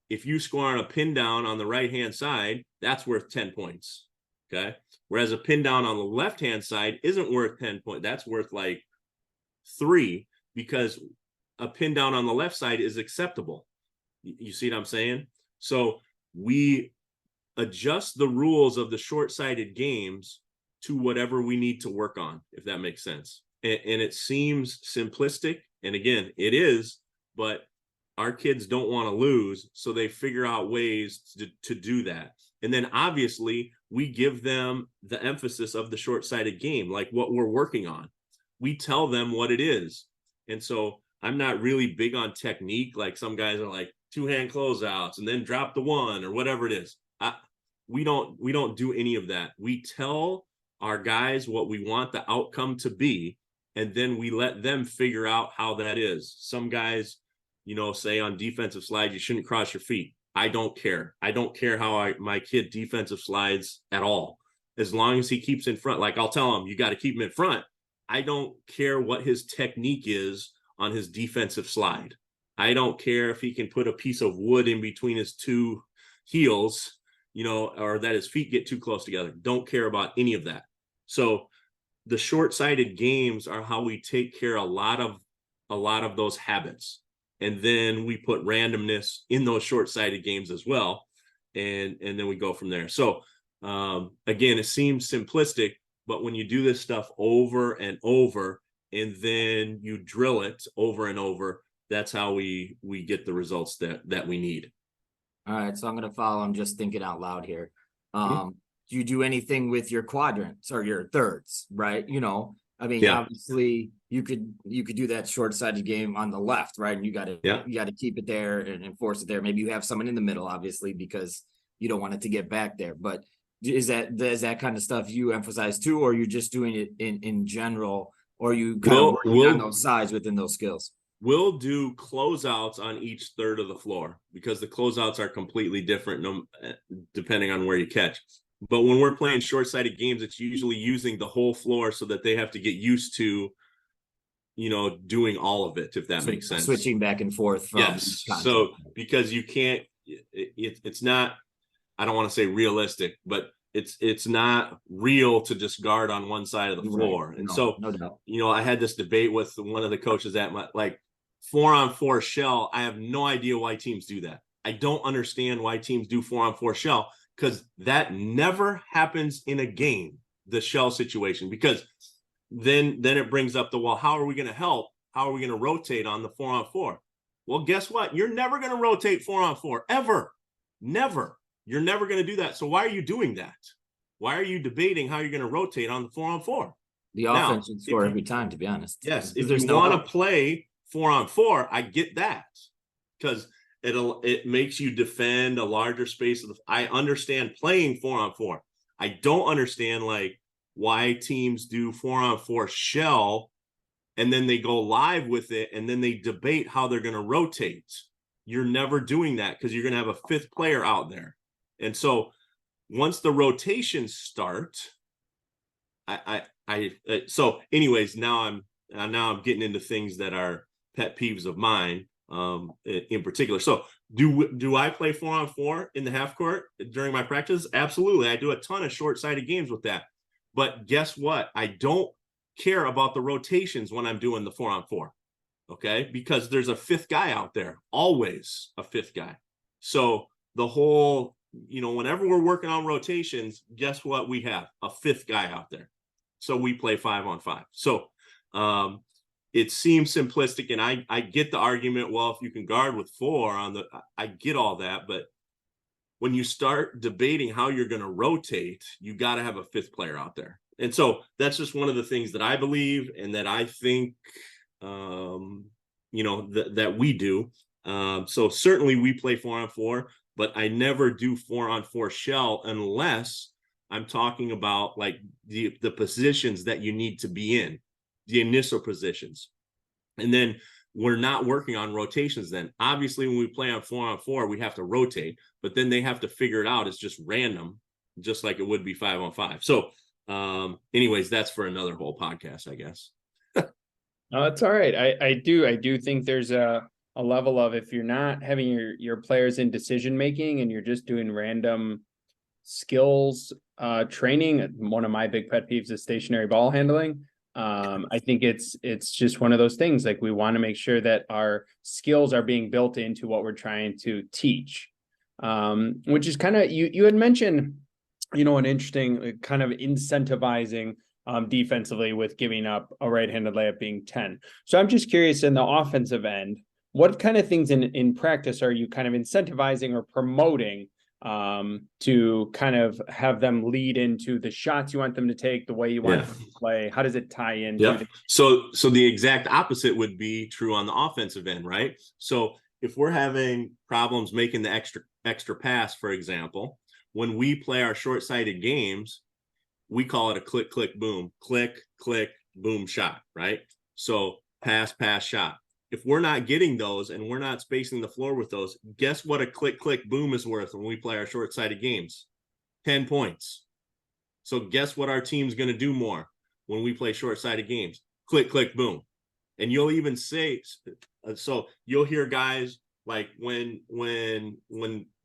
if you score on a pin down on the right-hand side, that's worth 10 points. Okay. Whereas a pin down on the left-hand side isn't worth 10 points. That's worth like 3, because a pin down on the left side is acceptable. You see what I'm saying? So we adjust the rules of the short-sided games to whatever we need to work on, if that makes sense. And it seems simplistic. And again, it is, but our kids don't want to lose. So they figure out ways to do that. And then obviously we give them the emphasis of the short-sided game, like what we're working on. We tell them what it is. And so I'm not really big on technique. Like some guys are like 2-hand closeouts and then drop the 1 or whatever it is. We don't do any of that. We tell our guys what we want the outcome to be, and then we let them figure out how that is. Some guys, say on defensive slide, you shouldn't cross your feet. I don't care. I don't care how my kid defensive slides at all. As long as he keeps in front, like I'll tell him, you got to keep him in front. I don't care what his technique is on his defensive slide. I don't care if he can put a piece of wood in between his 2 heels, or that his feet get too close together. Don't care about any of that. So the short-sided games are how we take care of a lot of those habits. And then we put randomness in those short-sided games as well. And then we go from there. So again, it seems simplistic, but when you do this stuff over and over, and then you drill it over and over, that's how we get the results that we need. All right, so I'm going to follow. I'm just thinking out loud here. Do you do anything with your quadrants or your thirds, right? Obviously you could do that short-sided game on the left, right? And you got to keep it there and enforce it there. Maybe you have someone in the middle, obviously, because you don't want it to get back there. But is that kind of stuff you emphasize too, or are you just doing it in general, or you kind of working on those sides within those skills? We'll do closeouts on each third of the floor, because the closeouts are completely different depending on where you catch. But when we're playing short-sided games, it's usually using the whole floor so that they have to get used to, doing all of it, if that makes sense. Switching back and forth from yes. So because you can't, it's not, I don't want to say realistic, but it's not real to just guard on one side of the floor. Right. And no doubt. I had this debate with one of the coaches at my 4-on-4 shell. I have no idea why teams do that. I don't understand why teams do 4-on-4 shell, because that never happens in a game, the shell situation, because then it brings up how are we going to help? How are we going to rotate on the 4-on-4? Well, guess what? You're never going to rotate 4-on-4 ever. Never. You're never going to do that. So why are you doing that? Why are you debating how you're going to rotate on the 4-on-4? The offense should score every time, to be honest. Yes. If you want to play 4-on-4, I get that, because it makes you defend a larger space. I understand playing 4-on-4. I don't understand why teams do 4-on-4 shell and then they go live with it and then they debate how they're going to rotate. You're never doing that, because you're going to have a 5th player out there. And so once the rotations start, so anyways, now I'm getting into things that are pet peeves of mine, in particular. So do I play 4-on-4 in the half court during my practice? Absolutely. I do a ton of short-sided games with that. But guess what? I don't care about the rotations when I'm doing the 4-on-4. Okay. Because there's a 5th guy out there, always a 5th guy. So the whole, whenever we're working on rotations, guess what? We have a 5th guy out there. So we play 5-on-5. So, it seems simplistic, and I get the argument. Well, if you can guard with 4 I get all that, but when you start debating how you're going to rotate, you got to have a 5th player out there. And so that's just one of the things that I believe and that I think, that we do. So certainly we play 4-on-4, but I never do 4-on-4 shell unless I'm talking about the positions that you need to be in, the initial positions. And then we're not working on rotations then. Obviously, when we play on 4-on-4, we have to rotate, but then they have to figure it out. It's just random, just like it would be 5-on-5. So anyways, that's for another whole podcast, I guess. No, that's all right. I do think there's a a level of, if you're not having your players in decision making and you're just doing random skills training, one of my big pet peeves is stationary ball handling. I think it's just one of those things, like we want to make sure that our skills are being built into what we're trying to teach. Which is kind of, you had mentioned, an interesting kind of incentivizing defensively with giving up a right-handed layup being 10. So I'm just curious, in the offensive end, what kind of things in practice are you kind of incentivizing or promoting to kind of have them lead into the shots you want them to take, the way you want them to play? How does it tie into? Yeah. So the exact opposite would be true on the offensive end, right? So if we're having problems making the extra pass, for example, when we play our short-sighted games, we call it a click, click, boom, click, click, boom shot, right? So pass, pass, shot. If we're not getting those and we're not spacing the floor with those, guess what a click, click, boom is worth when we play our short-sighted games? 10 points. So guess what our team's going to do more when we play short-sighted games? Click, click, boom. And you'll even say, so you'll hear guys like when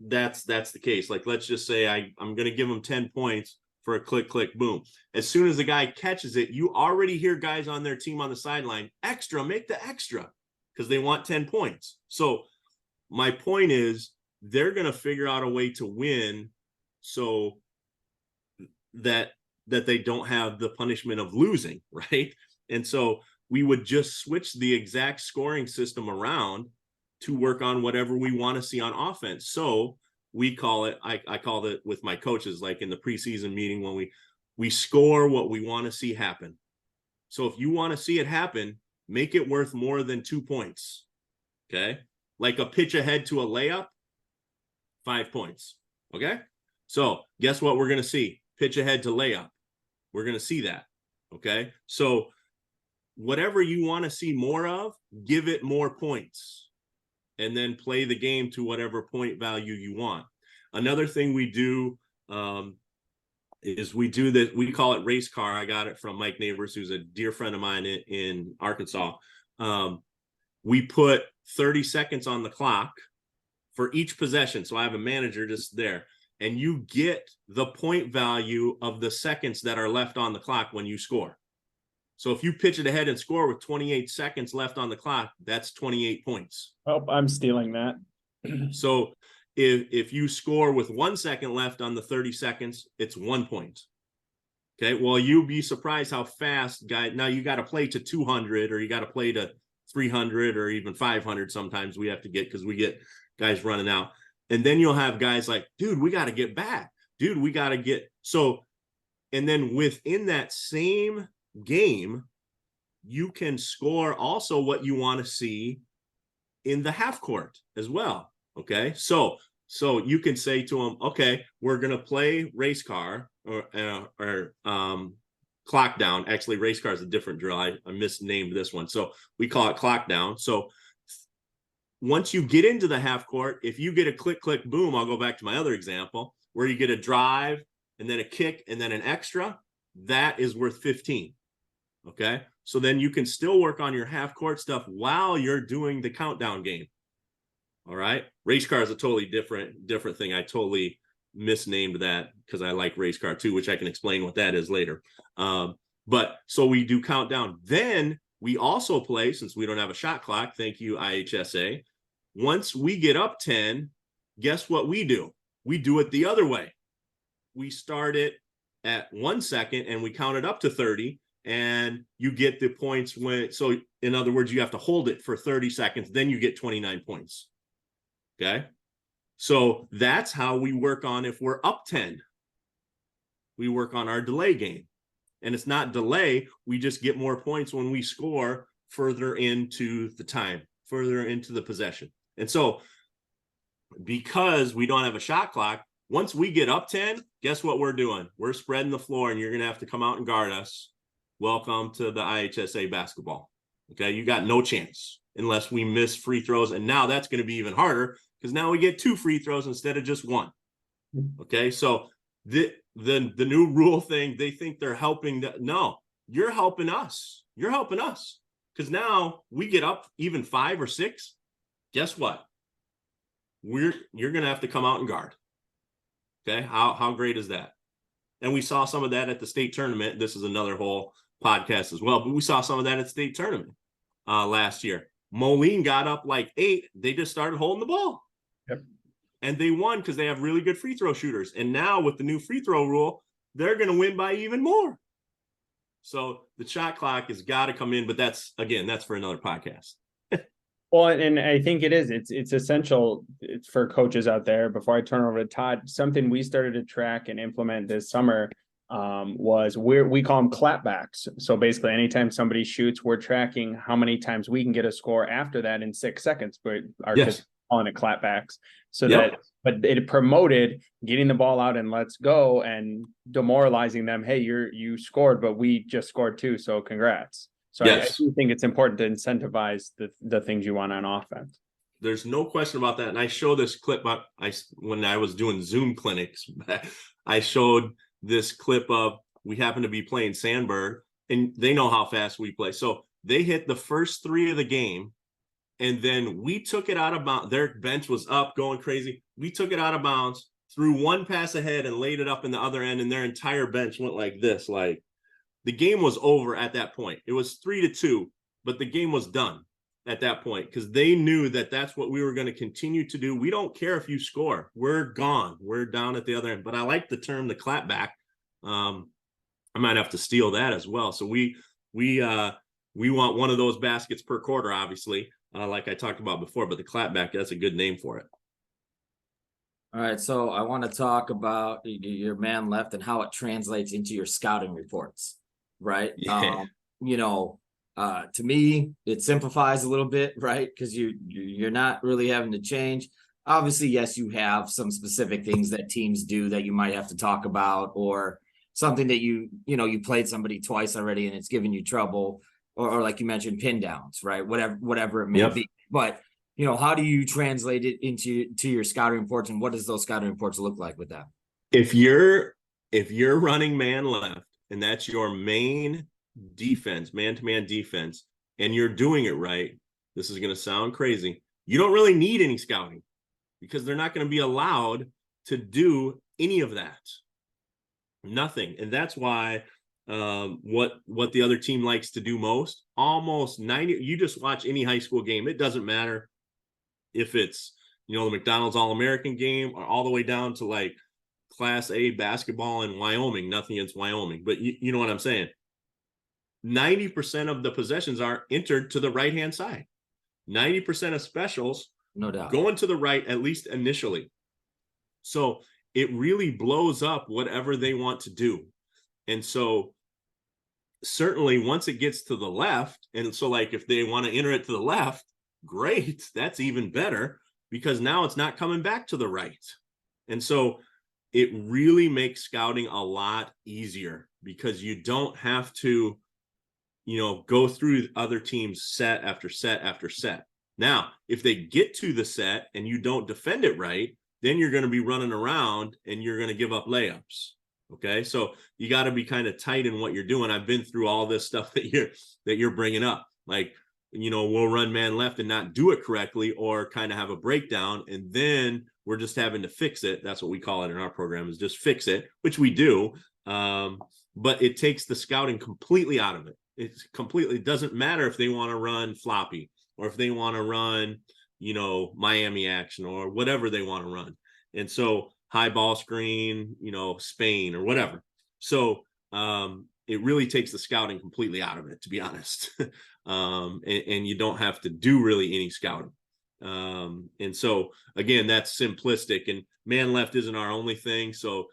that's the case, like let's just say I'm going to give them 10 points for a click, click, boom. As soon as the guy catches it, you already hear guys on their team on the sideline, extra, make the extra, because they want 10 points. So my point is, they're going to figure out a way to win so that they don't have the punishment of losing, right? And so we would just switch the exact scoring system around to work on whatever we want to see on offense. So we call it, I called it with my coaches, like in the preseason meeting, when we score what we want to see happen. So if you want to see it happen, make it worth more than 2 points. Okay. Like a pitch ahead to a layup, 5 points. Okay. So guess what we're going to see? Pitch ahead to layup. We're going to see that. Okay. So whatever you want to see more of, give it more points, and then play the game to whatever point value you want. Another thing we do is we do that. We call it race car. I got it from Mike Neighbors, who's a dear friend of mine in Arkansas. We put 30 seconds on the clock for each possession. So I have a manager just there, and you get the point value of the seconds that are left on the clock when you score. So if you pitch it ahead and score with 28 seconds left on the clock, that's 28 points. Oh, I'm stealing that. So if you score with 1 second left on the 30 seconds, it's 1 point. Okay. Well, you'll be surprised how fast now you got to play to 200, or you got to play to 300 or even 500. Sometimes we have to get, because we get guys running out, and then you'll have guys like, dude, we got to get back. Dude, we got to get. So, and then within that same game, you can score also what you want to see in the half court as well. Okay. So you can say to them, okay, we're going to play race car or clock down. Actually, race car is a different drill. I misnamed this one. So we call it clock down. So once you get into the half court, if you get a click, click, boom, I'll go back to my other example where you get a drive and then a kick and then an extra, that is worth 15. Okay. So then you can still work on your half court stuff while you're doing the countdown game. All right. Race car is a totally different thing. I totally misnamed that because I like race car too, which I can explain what that is later. But so we do countdown. Then we also play, since we don't have a shot clock, thank you, IHSA. Once we get up 10, guess what we do? We do it the other way. We start it at 1 second and we count it up to 30. And you get the points so in other words, you have to hold it for 30 seconds, then you get 29 points. Okay. So that's how we work on, if we're up 10, we work on our delay game. And it's not delay. We just get more points when we score further into the time, further into the possession. And so because we don't have a shot clock, once we get up 10, guess what we're doing? We're spreading the floor, and you're going to have to come out and guard us. Welcome to the IHSA basketball. Okay. You got no chance unless we miss free throws. And now that's going to be even harder, because now we get 2 free throws instead of just 1. Okay. So the new rule thing, they think they're helping. No, you're helping us. You're helping us, because now we get up even 5 or 6. guess what? You're going to have to come out and guard. Okay. How great is that? And we saw some of that at the state tournament. This is another whole podcast as well, but we saw some of that at state tournament last year. Moline got up like 8. They just started holding the ball. Yep. And they won because they have really good free throw shooters. And now with the new free throw rule, they're going to win by even more. So the shot clock has got to come in, but that's for another podcast. Well, and I think it's essential for coaches out there. Before I turn over to Todd, something we started to track and implement this summer was we call them clapbacks. So basically anytime somebody shoots, we're tracking how many times we can get a score after that in 6 seconds, but our kids calling it clapbacks. So but it promoted getting the ball out and let's go, and demoralizing them. Hey, you scored, but we just scored too. So congrats. So I do think it's important to incentivize the things you want on offense. There's no question about that. And I show this clip up. When I was doing Zoom clinics, I showed this clip of, we happen to be playing Sandburg, and they know how fast we play. So they hit the first 3 of the game, and then we took it out of bounds. Their bench was up going crazy. We took it out of bounds, threw one pass ahead and laid it up in the other end, and their entire bench went like this. Like, the game was over at that point. It was 3-2, but the game was done at that point because they knew that that's what we were going to continue to do. We don't care if you score. We're gone. We're down at the other end. But I like the term, the clapback. I might have to steal that as well. So we want one of those baskets per quarter, obviously, like I talked about before. But the clapback, that's a good name for it. All right, so I want to talk about your man left and how it translates into your scouting reports. Right. Yeah. To me, it simplifies a little bit, right? Because you're not really having to change. Obviously, yes, you have some specific things that teams do that you might have to talk about, or something that you played somebody twice already and it's giving you trouble, or like you mentioned, pin downs, right? Whatever it may be. But how do you translate it into your scouting reports, and what does those scouting reports look like with that? If you're running man left, and that's your main defense, man-to-man defense, and you're doing it right, this is going to sound crazy. You don't really need any scouting because they're not going to be allowed to do any of that. Nothing. And that's why what the other team likes to do most, almost 90, you just watch any high school game. It doesn't matter if it's, the McDonald's All-American game or all the way down to like Class A basketball in Wyoming. Nothing against Wyoming, but you know what I'm saying. 90% of the possessions are entered to the right-hand side. 90% of specials, no doubt, going to the right, at least initially. So it really blows up whatever they want to do. And so certainly once it gets to the left, and so like if they want to enter it to the left, great, that's even better, because now it's not coming back to the right. And so it really makes scouting a lot easier because you don't have to, go through other teams set after set after set. Now, if they get to the set and you don't defend it right, then you're going to be running around and you're going to give up layups. Okay. So you got to be kind of tight in what you're doing. I've been through all this stuff that you're bringing up. Like, we'll run man left and not do it correctly, or kind of have a breakdown, and then we're just having to fix it. That's what we call it in our program, is just fix it, which we do. But it takes the scouting completely out of it. It doesn't matter if they want to run floppy, or if they want to run, Miami action, or whatever they want to run. And so high ball screen, Spain or whatever. So it really takes the scouting completely out of it, to be honest. And you don't have to do really any scouting. And so again, that's simplistic, and man left isn't our only thing. So,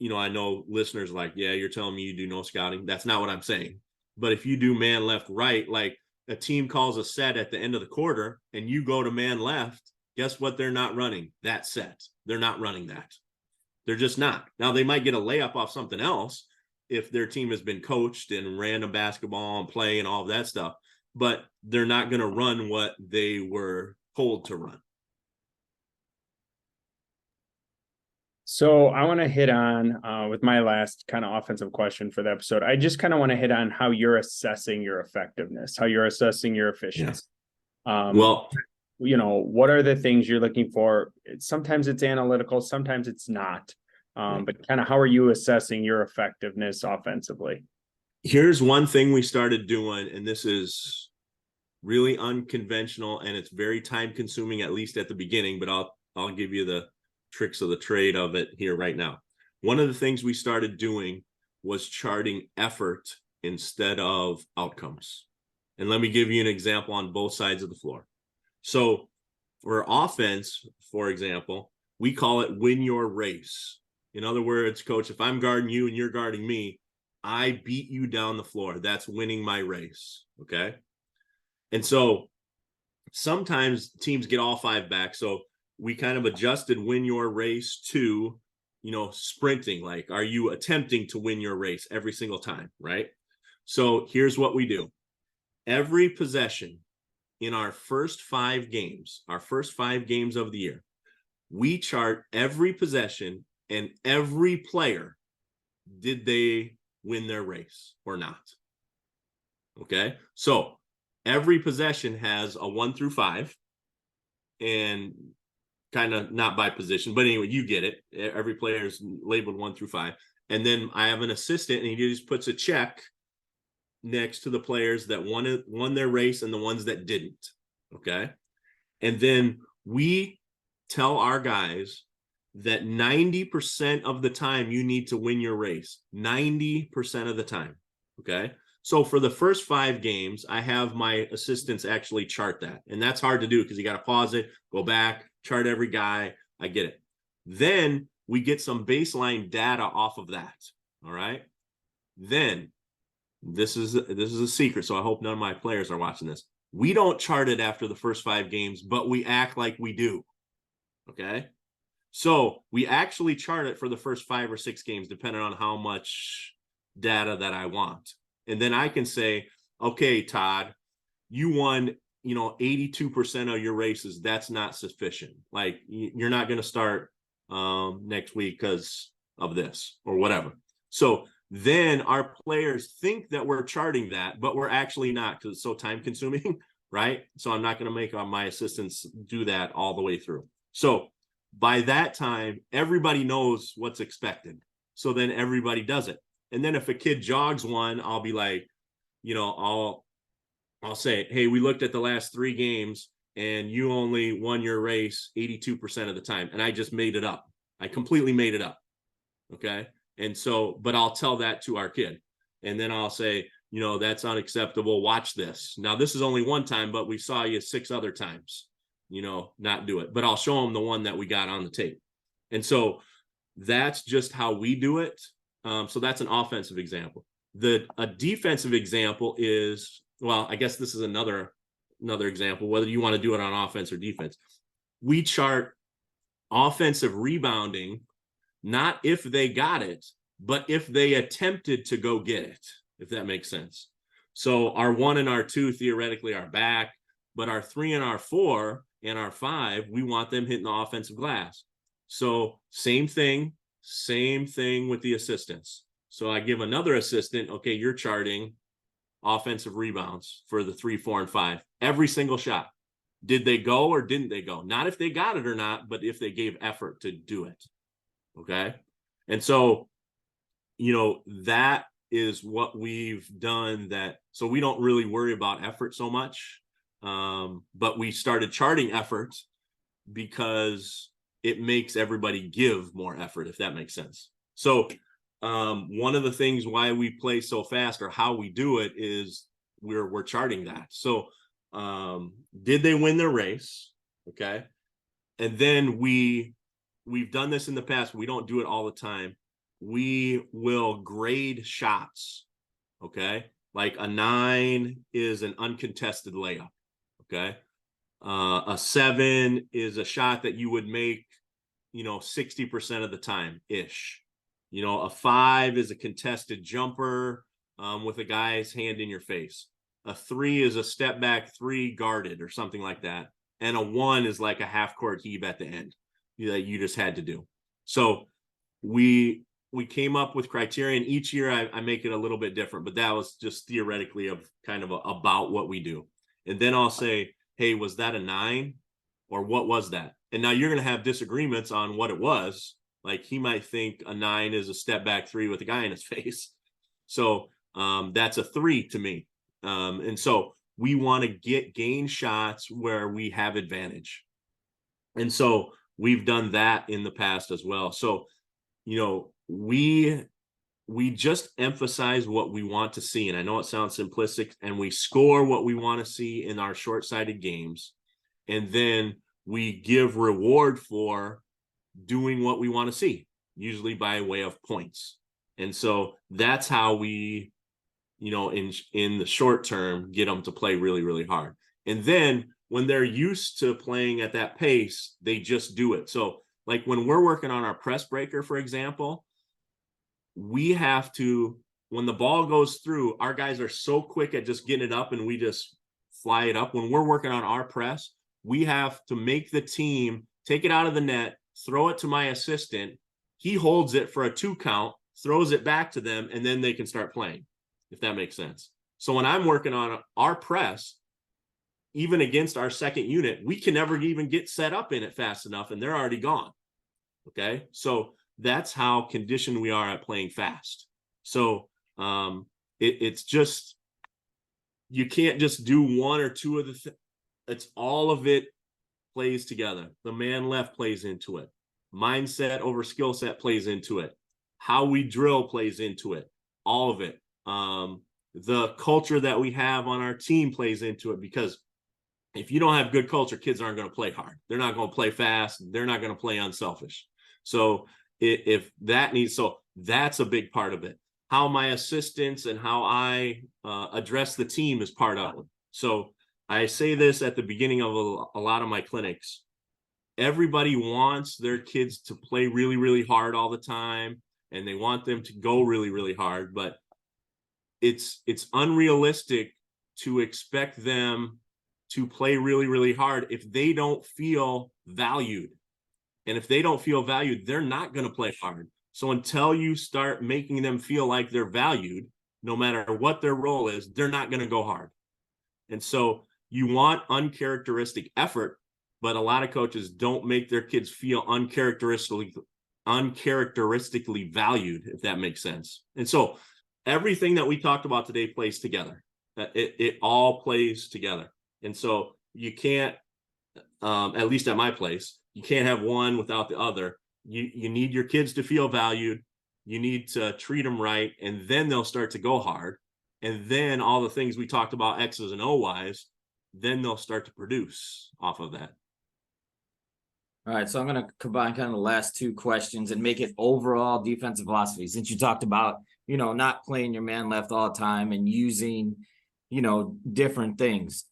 I know listeners like, yeah, you're telling me you do no scouting. That's not what I'm saying. But if you do man left right, like a team calls a set at the end of the quarter and you go to man left, guess what? They're not running that set. They're not running that. They're just not. Now they might get a layup off something else if their team has been coached and random basketball and play and all of that stuff, but they're not going to run what they were told to run. So I want to hit on with my last kind of offensive question for the episode. I just kind of want to hit on how you're assessing your effectiveness, how you're assessing your efficiency. Well, what are the things you're looking for? Sometimes it's analytical, sometimes it's not. But kind of how are you assessing your effectiveness offensively? Here's one thing we started doing, and this is really unconventional and it's very time consuming, at least at the beginning, but I'll give you the tricks of the trade of it here right now. One of the things we started doing was charting effort instead of outcomes. And let me give you an example on both sides of the floor. So for offense, for example, we call it win your race. In other words, coach, if I'm guarding you and you're guarding me, I beat you down the floor. That's winning my race. Okay. And so sometimes teams get all 5 back. So we kind of adjusted win your race to, sprinting. Like, are you attempting to win your race every single time? Right. So here's what we do. Every possession in our first 5 games of the year, we chart every possession and every player. Did they win their race or not? Okay. So every possession has a 1 through 5 and kind of not by position, but anyway, you get it. Every player is labeled 1 through 5. And then I have an assistant and he just puts a check next to the players that won their race and the ones that didn't. Okay. And then we tell our guys that 90% of the time you need to win your race, 90% of the time. Okay. So for the first 5 games, I have my assistants actually chart that. And that's hard to do because you got to pause it, go back, chart every guy. I get it. Then we get some baseline data off of that. All right. Then this is a secret. So I hope none of my players are watching this. We don't chart it after the first 5 games, but we act like we do. Okay. So we actually chart it for the first 5 or 6 games, depending on how much data that I want. And then I can say, okay, Todd, you won, 82% of your races. That's not sufficient. Like, you're not going to start next week because of this or whatever. So then our players think that we're charting that, but we're actually not, because it's so time consuming, right? So I'm not going to make my assistants do that all the way through. So by that time, everybody knows what's expected. So then everybody does it. And then if a kid jogs one, I'll be like, I'll say, hey, we looked at the last 3 games and you only won your race 82% of the time. And I just made it up. I completely made it up. Okay. And so, but I'll tell that to our kid. And then I'll say, that's unacceptable. Watch this. Now, this is only 1 time, but we saw you 6 other times, not do it. But I'll show them the one that we got on the tape. And so that's just how we do it. So that's an offensive example. A defensive example is, well, I guess this is another example, whether you want to do it on offense or defense. We chart offensive rebounding, not if they got it, but if they attempted to go get it, if that makes sense. So our 1 and our 2 theoretically are back, but our 3 and our 4 and our 5, we want them hitting the offensive glass. So same thing with the assistants. So I give another assistant, okay, you're charting offensive rebounds for the 3, 4, and 5. Every single shot. Did they go or didn't they go? Not if they got it or not, but if they gave effort to do it. Okay. And so, that is what we've done so we don't really worry about effort so much. But we started charting effort because it makes everybody give more effort, if that makes sense. So one of the things why we play so fast or how we do it is we're charting that. So did they win their race? Okay. And then we've done this in the past. We don't do it all the time. We will grade shots. Okay. Like a 9 is an uncontested layup. Okay. A 7 is a shot that you would make, 60% of the time ish. A 5 is a contested jumper with a guy's hand in your face. A 3 is a step back 3 guarded or something like that. And a 1 is like a half court heave at the end that you just had to do. So we came up with criteria, and each year I make it a little bit different, but that was just theoretically of kind of about what we do. And then I'll say, hey, was that a 9? Or what was that? And now you're going to have disagreements on what it was. Like he might think a 9 is a step back 3 with a guy in his face. So that's a 3 to me. And so we want to gain shots where we have advantage. And so we've done that in the past as well. So, you know, we just emphasize what we want to see. And I know it sounds simplistic, and we score what we want to see in our short-sighted games. And then we give reward for doing what we want to see, usually by way of points. And so that's how we, you know, in the short term, get them to play really, really hard. And then when they're used to playing at that pace, they just do it. So like when we're working on our press breaker, for example, we have to, when the ball goes through, our guys are so quick at just getting it up and we just fly it up. When we're working on our press, we have to make the team take it out of the net, throw it to my assistant. He holds it for a 2 count, throws it back to them, and then they can start playing, if that makes sense. So when I'm working on our press, even against our second unit, we can never even get set up in it fast enough, and they're already gone. Okay, so that's how conditioned we are at playing fast. So it's just, you can't just do 1 or 2 of the it's all of it plays together. The man left plays into it. Mindset over skill set plays into it. How we drill plays into it. All of it. The culture that we have on our team plays into it, because if you don't have good culture, kids aren't going to play hard. They're not going to play fast. They're not going to play unselfish. So if that needs, so that's a big part of it. How my assistants and how I address the team is part of it. So I say this at the beginning of a lot of my clinics. Everybody wants their kids to play really, really hard all the time, and they want them to go really, really hard, but it's unrealistic to expect them to play really, really hard if they don't feel valued. And if they don't feel valued, they're not going to play hard. So until you start making them feel like they're valued, no matter what their role is, they're not going to go hard. And so you want uncharacteristic effort, but a lot of coaches don't make their kids feel uncharacteristically valued, if that makes sense. And so everything that we talked about today plays together. It all plays together. And so you can't, at least at my place, you can't have one without the other. You need your kids to feel valued. You need to treat them right, and then they'll start to go hard. And then all the things we talked about, X's and O's, then they'll start to produce off of that. All right, so I'm going to combine kind of the last 2 questions and make it overall defensive philosophy. Since you talked about, you know, not playing your man left all the time and using, you know, different things.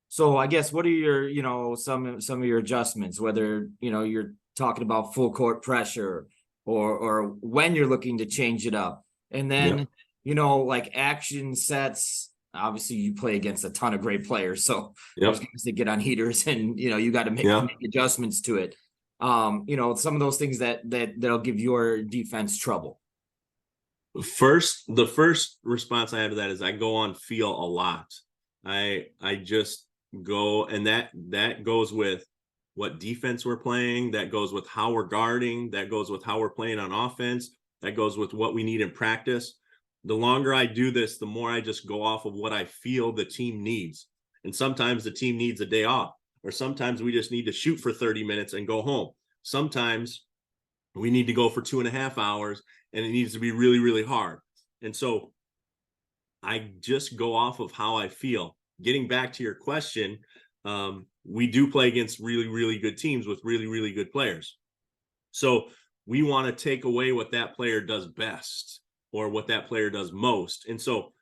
So I guess what are your, you know, some of your adjustments, whether, you know, you're talking about full court pressure or when you're looking to change it up. And then, you know, like action sets, obviously you play against a ton of great players. So I was going to say get on heaters and, you know, you got to make adjustments to it. You know, some of those things that'll give your defense trouble. The first response I have to that is I go on feel a lot. I just go, and that goes with what defense we're playing, that goes with how we're guarding, that goes with how we're playing on offense, that goes with what we need in practice. The longer I do this, the more I just go off of what I feel the team needs. And sometimes the team needs a day off, or sometimes we just need to shoot for 30 minutes and go home. Sometimes we need to go for 2.5 hours and it needs to be really, really hard. And so I just go off of how I feel. Getting back to your question, we do play against really, really good teams with really, really good players. So we want to take away what that player does best or what that player does most. And so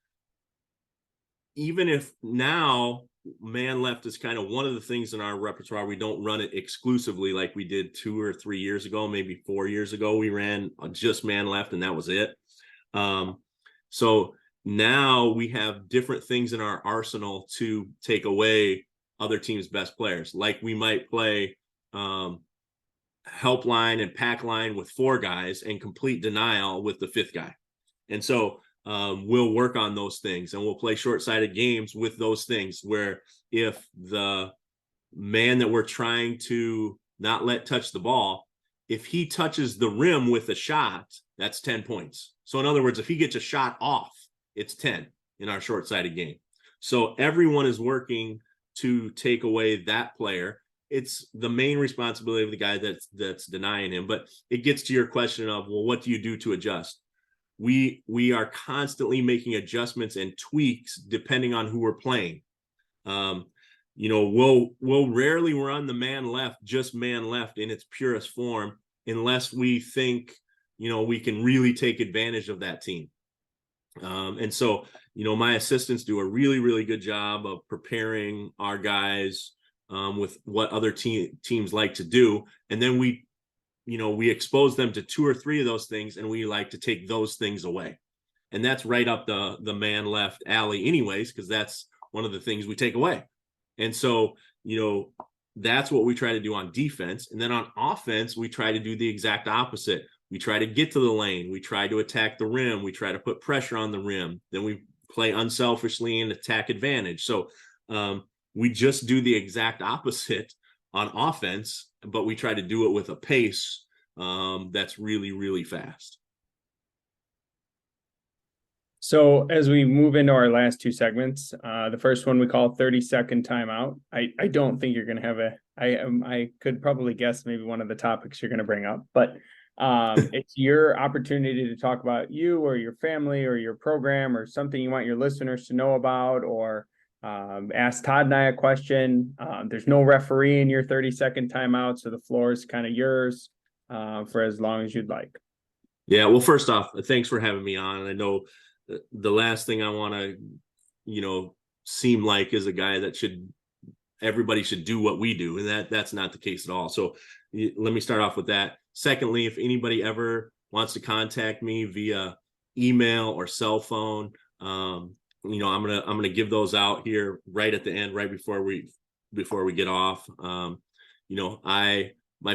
even if now man left is kind of one of the things in our repertoire, we don't run it exclusively like we did 2 or 3 years ago, maybe 4 years ago, we ran just man left and that was it. So now we have different things in our arsenal to take away other teams' best players. Like we might play help line and pack line with 4 guys and complete denial with the 5th guy. And so we'll work on those things and we'll play short-sided games with those things where if the man that we're trying to not let touch the ball, if he touches the rim with a shot, that's 10 points. So in other words, if he gets a shot off, it's 10 in our short-sided game. So everyone is working to take away that player. It's the main responsibility of the guy that's denying him. But it gets to your question of, well, what do you do to adjust? We are constantly making adjustments and tweaks depending on who we're playing. We'll rarely run the man left, just man left in its purest form, unless we think, we can really take advantage of that team. And so, my assistants do a really, really good job of preparing our guys with what other teams like to do. And then we expose them to 2 or 3 of those things, and we like to take those things away. And that's right up the man left alley anyways, because that's one of the things we take away. And so, that's what we try to do on defense. And then on offense, we try to do the exact opposite. We try to get to the lane. We try to attack the rim. We try to put pressure on the rim. Then we play unselfishly and attack advantage. So we just do the exact opposite on offense, but we try to do it with a pace that's really, really fast. So as we move into our last 2 segments, the first one we call 30-second timeout. I don't think you're going to have I could probably guess maybe one of the topics you're going to bring up, but it's your opportunity to talk about you or your family or your program or something you want your listeners to know about, or ask Todd and I a question. There's no referee in your 30-second timeout, so the floor is kind of yours for as long as you'd like. Yeah, well, first off, thanks for having me on. I know the last thing I want to, seem like is a guy that everybody should do what we do. And that's not the case at all. So let me start off with that. Secondly, if anybody ever wants to contact me via email or cell phone, I'm going to give those out here right at the end, right before we get off. My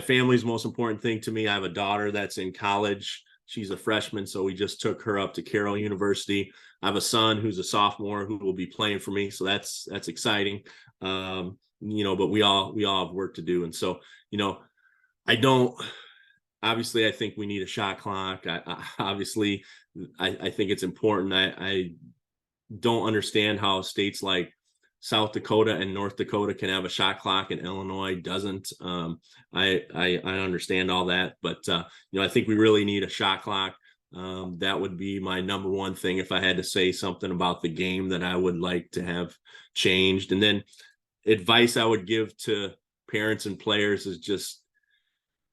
family's most important thing to me. I have a daughter that's in college. She's a freshman, so we just took her up to Carroll University. I have a son who's a sophomore who will be playing for me, so that's exciting. But we all have work to do, and so I think we need a shot clock. I think it's important. I don't understand how states like South Dakota and North Dakota can have a shot clock and Illinois doesn't. I understand all that, but I think we really need a shot clock. That would be my number one thing if I had to say something about the game that I would like to have changed. And then advice I would give to parents and players is just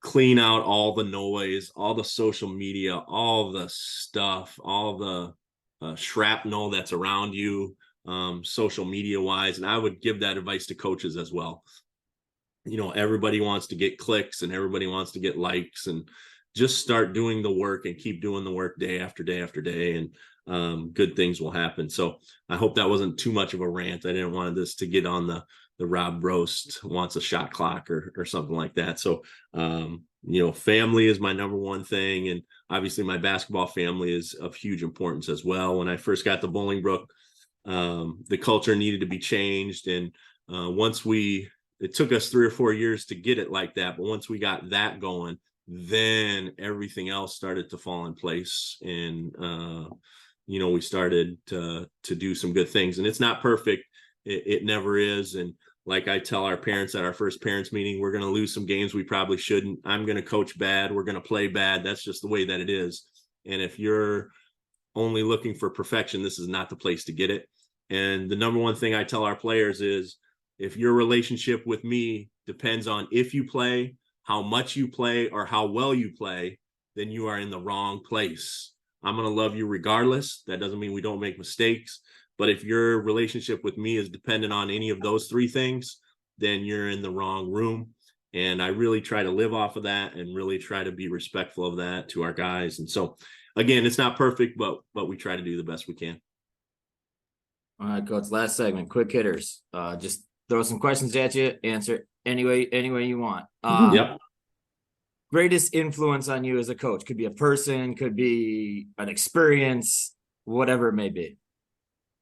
clean out all the noise, all the social media, all the stuff, all the shrapnel that's around you, social media wise. And I would give that advice to coaches as well. Everybody wants to get clicks and everybody wants to get likes, and just start doing the work and keep doing the work day after day after day, and good things will happen. So I hope that wasn't too much of a rant. I didn't want this to get on the Rob Brost wants a shot clock or something like that. So, family is my number one thing. And obviously my basketball family is of huge importance as well. When I first got to Bolingbrook, the culture needed to be changed. And it took us 3 or 4 years to get it like that. But once we got that going, then everything else started to fall in place. And, we started to do some good things. And it's not perfect. It never is. And like I tell our parents at our first parents meeting, we're going to lose some games we probably shouldn't. I'm going to coach bad. We're going to play bad. That's just the way that it is. And if you're only looking for perfection, this is not the place to get it. And the number one thing I tell our players is, if your relationship with me depends on if you play, how much you play, or how well you play, then you are in the wrong place. I'm going to love you regardless. That doesn't mean we don't make mistakes. But if your relationship with me is dependent on any of those 3 things, then you're in the wrong room. And I really try to live off of that and really try to be respectful of that to our guys. And so, again, it's not perfect, but we try to do the best we can. All right, Coach, last segment, quick hitters. Just throw some questions at you, answer any way you want. Yep. Greatest influence on you as a coach? Could be a person, could be an experience, whatever it may be.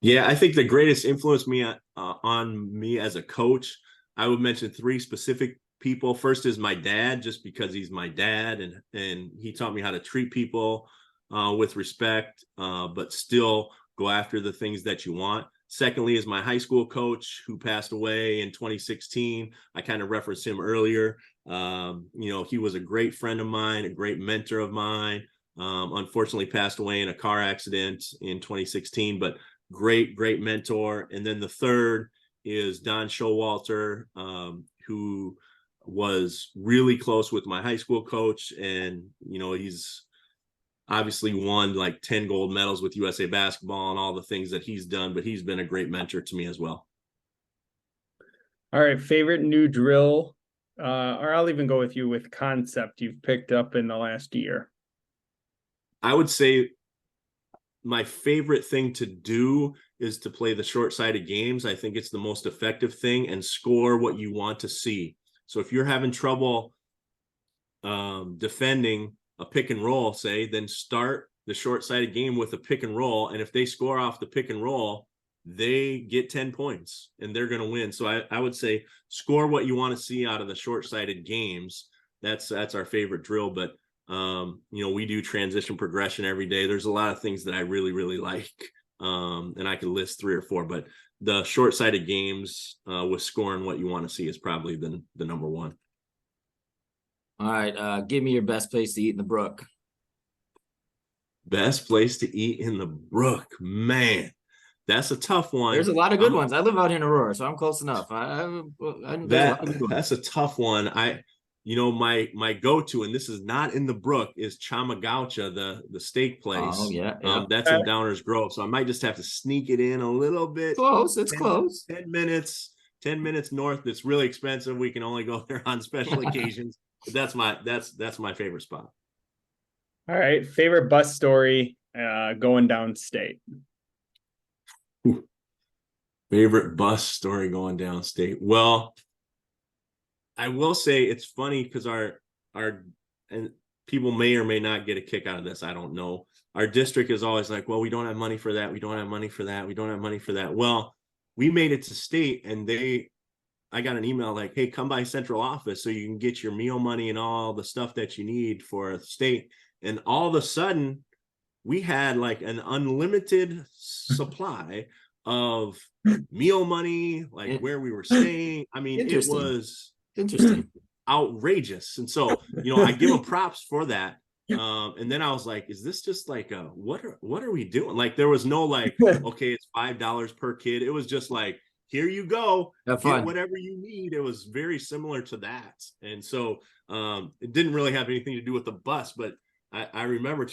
Yeah, I think the greatest influence on me as a coach I would mention 3 specific people. First is my dad, just because he's my dad, and he taught me how to treat people with respect, but still go after the things that you want. Secondly is my high school coach, who passed away in 2016. I kind of referenced him earlier. He was a great friend of mine, a great mentor of mine. Unfortunately passed away in a car accident in 2016, but great mentor. And then the third is Don Showalter, who was really close with my high school coach. And, he's obviously won like 10 gold medals with USA basketball and all the things that he's done, but he's been a great mentor to me as well. All right. Favorite new drill, or I'll even go with you with concept you've picked up in the last year. I would say my favorite thing to do is to play the short-sided games. I think it's the most effective thing, and score what you want to see. So if you're having trouble defending a pick and roll, say, then start the short-sided game with a pick and roll. And if they score off the pick and roll, they get 10 points and they're going to win. So I would say score what you want to see out of the short-sided games. That's our favorite drill. But we do transition progression every day. There's a lot of things that I really, really like. And I could list 3 or 4, but the short-sided games with scoring what you want to see is probably the number one. All right. Give me your best place to eat in the Brook. Best place to eat in the Brook, man. That's a tough one. There's a lot of good ones. I live out here in Aurora, so I'm close enough. That's a tough one. My go-to, and this is not in the Brook, is Chamagaucha, the steak place. Oh yeah. That's in Downers Grove, so I might just have to sneak it in a little bit. Close. It's close. 10 minutes north. It's really expensive. We can only go there on special occasions. But that's my favorite spot. All right. Favorite bus story going downstate. Favorite bus story going downstate. Well, I will say it's funny because our and people may or may not get a kick out of this. I don't know. Our district is always like, well, we don't have money for that. We don't have money for that. We don't have money for that. Well, we made it to state, and I got an email like, hey, come by central office so you can get your meal money and all the stuff that you need for state. And all of a sudden we had like an unlimited supply of meal money, like where we were staying. I mean, it was interesting, outrageous. And so, I give them props for that. And then I was like, is this just like what are we doing? Like, there was no like, okay, it's $5 per kid. It was just like, here you go, get whatever you need. It was very similar to that. And so it didn't really have anything to do with the bus, but I remember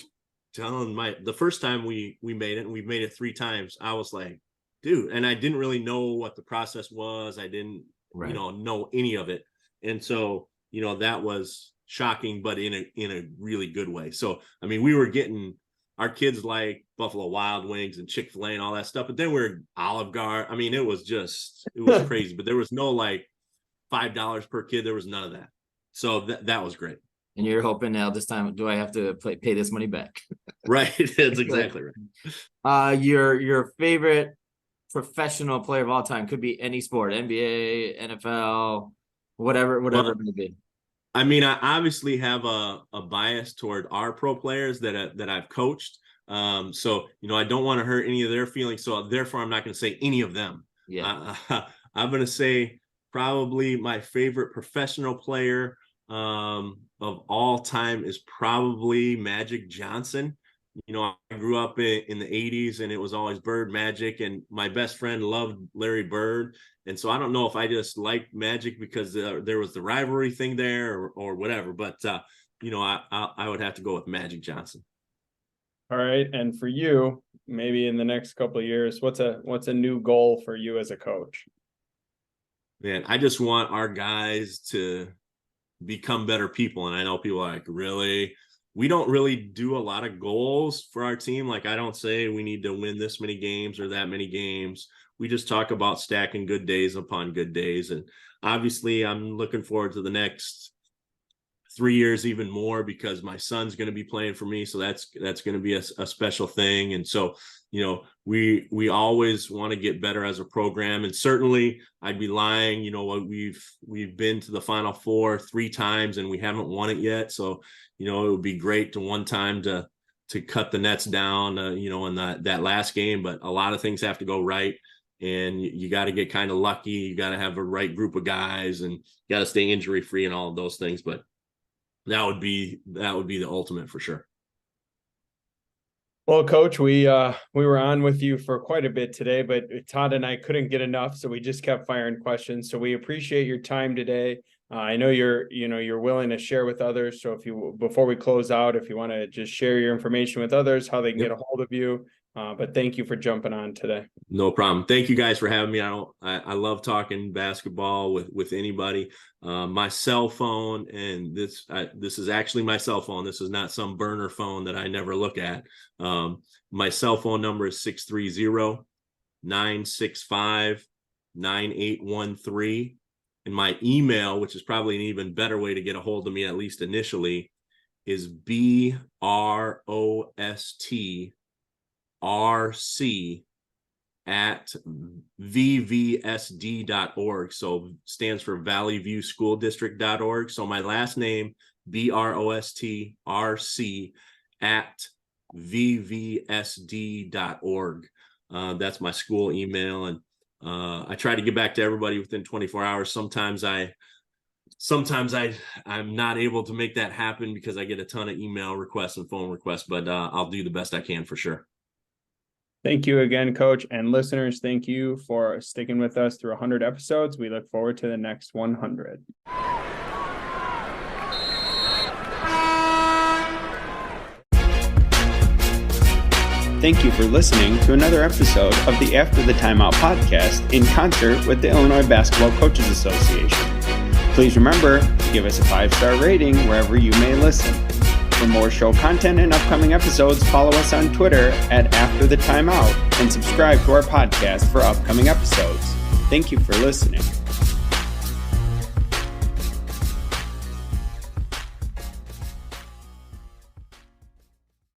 telling the first time we made it, and we've made it 3 times, I was like, dude, and I didn't really know what the process was. I didn't, know any of it. And so, that was shocking, but in a really good way. So, I mean, we were getting our kids like Buffalo Wild Wings and Chick-fil-A and all that stuff, but then we're Olive Garden. I mean, it was crazy, but there was no like $5 per kid. There was none of that. So that was great. And you're hoping now this time, do I have to pay this money back? Right. That's exactly right. Your favorite professional player of all time, could be any sport, NBA, NFL, whatever it may be. I mean, I obviously have a bias toward our pro players that I've coached. So, I don't want to hurt any of their feelings. So therefore, I'm not going to say any of them. Yeah. I'm going to say probably my favorite professional player of all time is probably Magic Johnson. I grew up in the 80s, and it was always Bird, Magic, and my best friend loved Larry Bird. And so I don't know if I just liked Magic because there was the rivalry thing there or whatever, but I would have to go with Magic Johnson. All right. And for you, maybe in the next couple of years, what's a new goal for you as a coach? Man, I just want our guys to become better people. And I know people are like, really? We don't really do a lot of goals for our team. Like, I don't say we need to win this many games or that many games. We just talk about stacking good days upon good days. And obviously I'm looking forward to the next 3 years even more because my son's going to be playing for me. So that's going to be a special thing. And so, you know, we always want to get better as a program. And certainly I'd be lying, you know, we've been to the Final Four 3 times and we haven't won it yet. So, you know, it would be great to one time to cut the nets down, you know, in that last game, but a lot of things have to go right. And you got to get kind of lucky. You got to have a right group of guys and you got to stay injury free and all of those things. But that would be the ultimate for sure. Well, Coach, we were on with you for quite a bit today, but Todd and I couldn't get enough, so we just kept firing questions. So we appreciate your time today. I know you're willing to share with others. So before we close out, if you want to just share your information with others, how they can get a hold of you. But thank you for jumping on today. No problem. Thank you guys for having me. I love talking basketball with anybody. My cell phone, and this is actually my cell phone. This is not some burner phone that I never look at. My cell phone number is 630-965-9813. And my email, which is probably an even better way to get a hold of me, at least initially, is BROSTRC@vvsd.org. So stands for Valley View School District.org. So my last name, BROSTRC@vvsd.org. That's my school email. And I try to get back to everybody within 24 hours. Sometimes I'm not able to make that happen because I get a ton of email requests and phone requests, but I'll do the best I can for sure. Thank you again, Coach, and listeners. Thank you for sticking with us through 100 episodes. We look forward to the next 100. Thank you for listening to another episode of the After the Timeout podcast in concert with the Illinois Basketball Coaches Association. Please remember to give us a 5-star rating wherever you may listen. For more show content and upcoming episodes, follow us on Twitter @AfterTheTimeout and subscribe to our podcast for upcoming episodes. Thank you for listening.